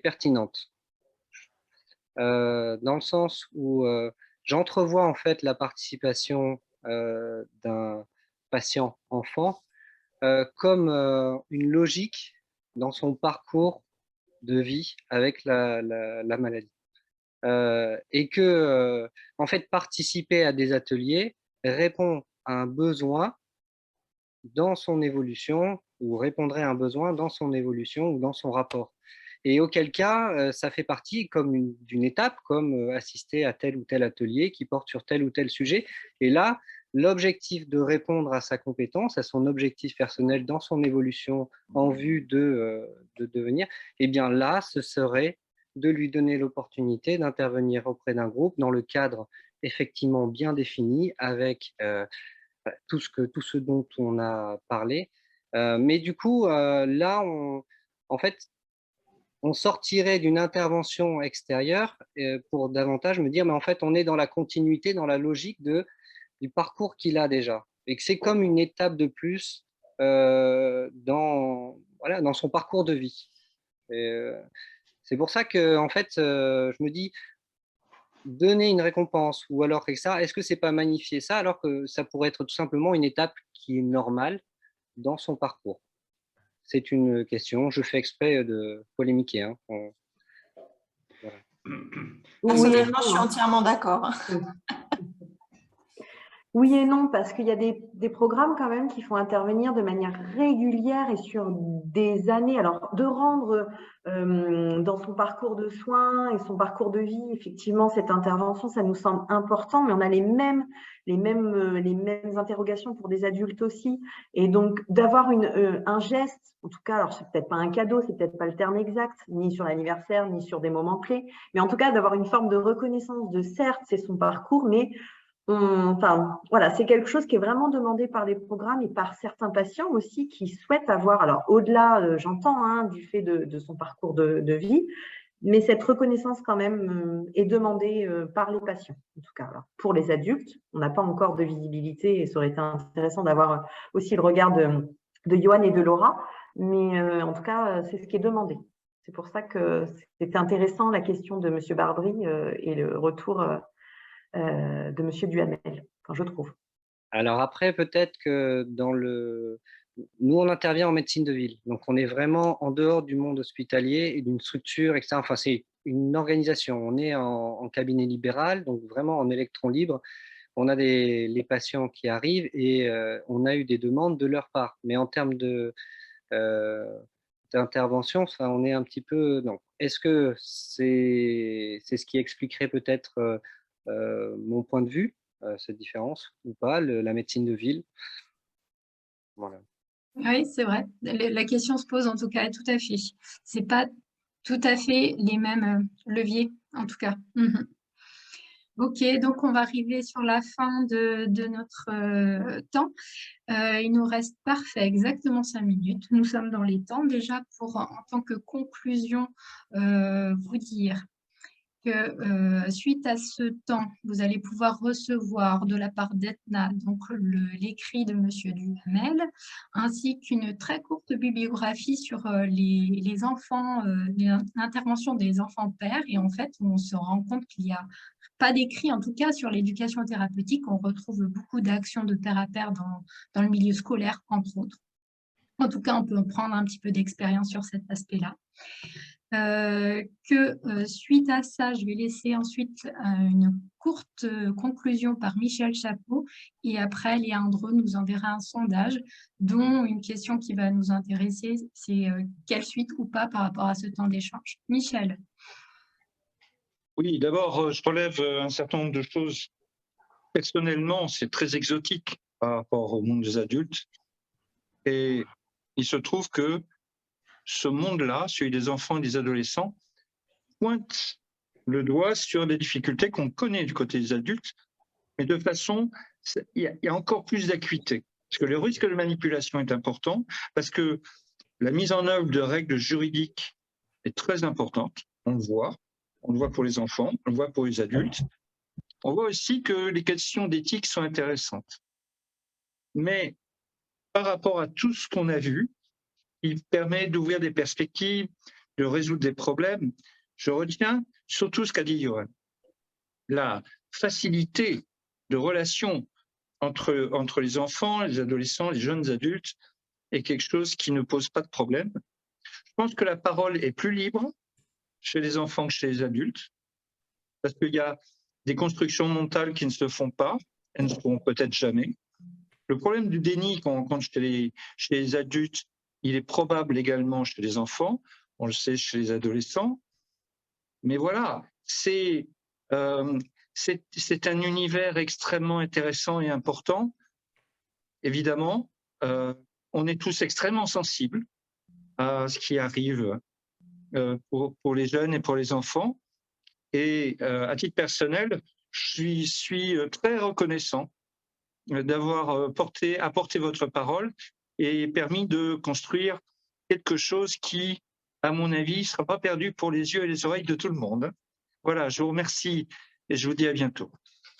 pertinente. Dans le sens où j'entrevois, en fait, la participation d'un patient enfant comme une logique dans son parcours de vie avec la maladie. Et que, en fait, participer à des ateliers répond à un besoin dans son évolution ou répondrait à un besoin dans son évolution ou dans son rapport. Et auquel cas, ça fait partie comme d'une étape, comme assister à tel ou tel atelier qui porte sur tel ou tel sujet. Et là, l'objectif de répondre à sa compétence, à son objectif personnel dans son évolution en vue de devenir, eh bien là, ce serait de lui donner l'opportunité d'intervenir auprès d'un groupe dans le cadre effectivement bien défini avec tout ce dont on a parlé. Mais du coup, là, en fait, on sortirait d'une intervention extérieure pour davantage me dire, mais en fait, on est dans la continuité, dans la logique du parcours qu'il a déjà. Et que c'est comme une étape de plus dans son parcours de vie. C'est pour ça que, en fait, je me dis, donner une récompense ou alors que ça, est-ce que c'est pas magnifier ça alors que ça pourrait être tout simplement une étape qui est normale dans son parcours? C'est une question, je fais exprès de polémiquer. Hein. Voilà. Personnellement, je suis entièrement d'accord. Oui et non, parce qu'il y a des programmes quand même qui font intervenir de manière régulière et sur des années. Alors, de rendre dans son parcours de soins et son parcours de vie, effectivement, cette intervention, ça nous semble important, mais on a les mêmes interrogations pour des adultes aussi. Et donc, d'avoir un geste, en tout cas, alors c'est peut-être pas un cadeau, c'est peut-être pas le terme exact, ni sur l'anniversaire, ni sur des moments clés, mais en tout cas, d'avoir une forme de reconnaissance de certes, c'est son parcours, mais enfin, voilà, c'est quelque chose qui est vraiment demandé par les programmes et par certains patients aussi qui souhaitent avoir, alors au-delà, j'entends, hein, du fait de son parcours de vie, mais cette reconnaissance quand même est demandée par les patients, en tout cas. Alors, pour les adultes, on n'a pas encore de visibilité et ça aurait été intéressant d'avoir aussi le regard de Johan et de Laura, mais en tout cas, c'est ce qui est demandé. C'est pour ça que c'était intéressant la question de M. Barbry et le retour de Monsieur Duhamel, quand je trouve. Alors après, peut-être que nous, on intervient en médecine de ville. Donc, on est vraiment en dehors du monde hospitalier et d'une structure, etc. Enfin, c'est une organisation. On est en cabinet libéral, donc vraiment en électron libre. On a les patients qui arrivent et on a eu des demandes de leur part. Mais en termes d'intervention, on est un petit peu... Non. Est-ce que c'est ce qui expliquerait peut-être mon point de vue, cette différence ou pas, la médecine de ville? Voilà. Oui, c'est vrai. La question se pose en tout cas, tout à fait. C'est pas tout à fait les mêmes leviers, en tout cas. Ok, donc on va arriver sur la fin de notre temps. Il nous reste parfait, exactement 5 minutes. Nous sommes dans les temps. Déjà, pour en tant que conclusion, vous dire que suite à ce temps, vous allez pouvoir recevoir de la part d'Etna donc l'écrit de Monsieur Duhamel, ainsi qu'une très courte bibliographie sur les enfants, l'intervention des enfants pères. Et en fait, on se rend compte qu'il n'y a pas d'écrit, en tout cas sur l'éducation thérapeutique. On retrouve beaucoup d'actions de père à père dans le milieu scolaire, entre autres. En tout cas, on peut prendre un petit peu d'expérience sur cet aspect-là. Suite à ça, je vais laisser ensuite une courte conclusion par Michel Chapeau et après, Léandre nous enverra un sondage dont une question qui va nous intéresser, c'est quelle suite ou pas par rapport à ce temps d'échange. Michel. Oui, d'abord, je relève un certain nombre de choses. Personnellement, c'est très exotique par rapport au monde des adultes et il se trouve que ce monde-là, celui des enfants et des adolescents, pointe le doigt sur des difficultés qu'on connaît du côté des adultes, mais de façon, il y a encore plus d'acuité. Parce que le risque de manipulation est important, parce que la mise en œuvre de règles juridiques est très importante. On le voit pour les enfants, on le voit pour les adultes. On voit aussi que les questions d'éthique sont intéressantes. Mais par rapport à tout ce qu'on a vu, il permet d'ouvrir des perspectives, de résoudre des problèmes. Je retiens surtout ce qu'a dit Johan. La facilité de relation entre les enfants, les adolescents, les jeunes adultes est quelque chose qui ne pose pas de problème. Je pense que la parole est plus libre chez les enfants que chez les adultes, parce qu'il y a des constructions mentales qui ne se font pas, elles ne se feront peut-être jamais. Le problème du déni qu'on rencontre chez les adultes, il est probable également chez les enfants, on le sait chez les adolescents. Mais voilà, c'est un univers extrêmement intéressant et important. Évidemment, on est tous extrêmement sensibles à ce qui arrive pour les jeunes et pour les enfants. Et à titre personnel, je suis très reconnaissant d'avoir apporté votre parole et permis de construire quelque chose qui, à mon avis, ne sera pas perdu pour les yeux et les oreilles de tout le monde. Voilà, je vous remercie et je vous dis à bientôt.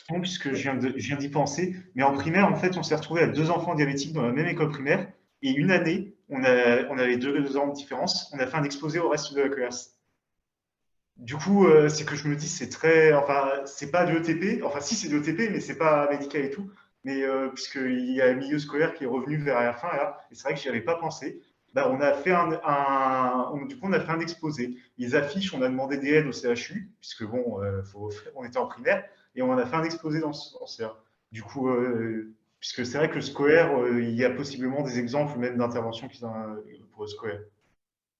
Bon, puisque je viens d'y penser, mais en primaire, en fait, on s'est retrouvé à 2 enfants diabétiques dans la même école primaire, et une année, on avait 2 ans de différence, on a fait un exposé au reste de la classe. Du coup, c'est que je me dis, c'est très, enfin, c'est pas de l'ETP, enfin si c'est de l'ETP, mais c'est pas médical et tout, mais puisqu'il y a le milieu scolaire qui est revenu vers la fin, là, et c'est vrai que j'y avais pas pensé. Bah, on a fait du coup, on a fait un exposé. Les affiches, on a demandé des aides au CHU, puisque bon, on était en primaire, et on a fait un exposé dans ce sens-là. Du coup, puisque c'est vrai que le scolaire, il y a possiblement des exemples même d'interventions pour le scolaire.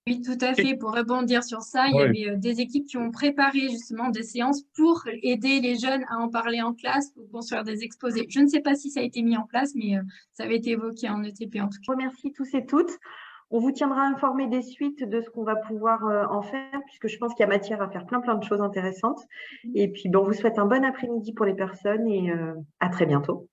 Oui, tout à fait. Pour rebondir sur ça, il y avait des équipes qui ont préparé justement des séances pour aider les jeunes à en parler en classe ou construire des exposés. Je ne sais pas si ça a été mis en place, mais ça avait été évoqué en ETP en tout cas. Je remercie tous et toutes. On vous tiendra informé des suites de ce qu'on va pouvoir en faire, puisque je pense qu'il y a matière à faire plein de choses intéressantes. Et puis, on vous souhaite un bon après-midi pour les personnes et à très bientôt.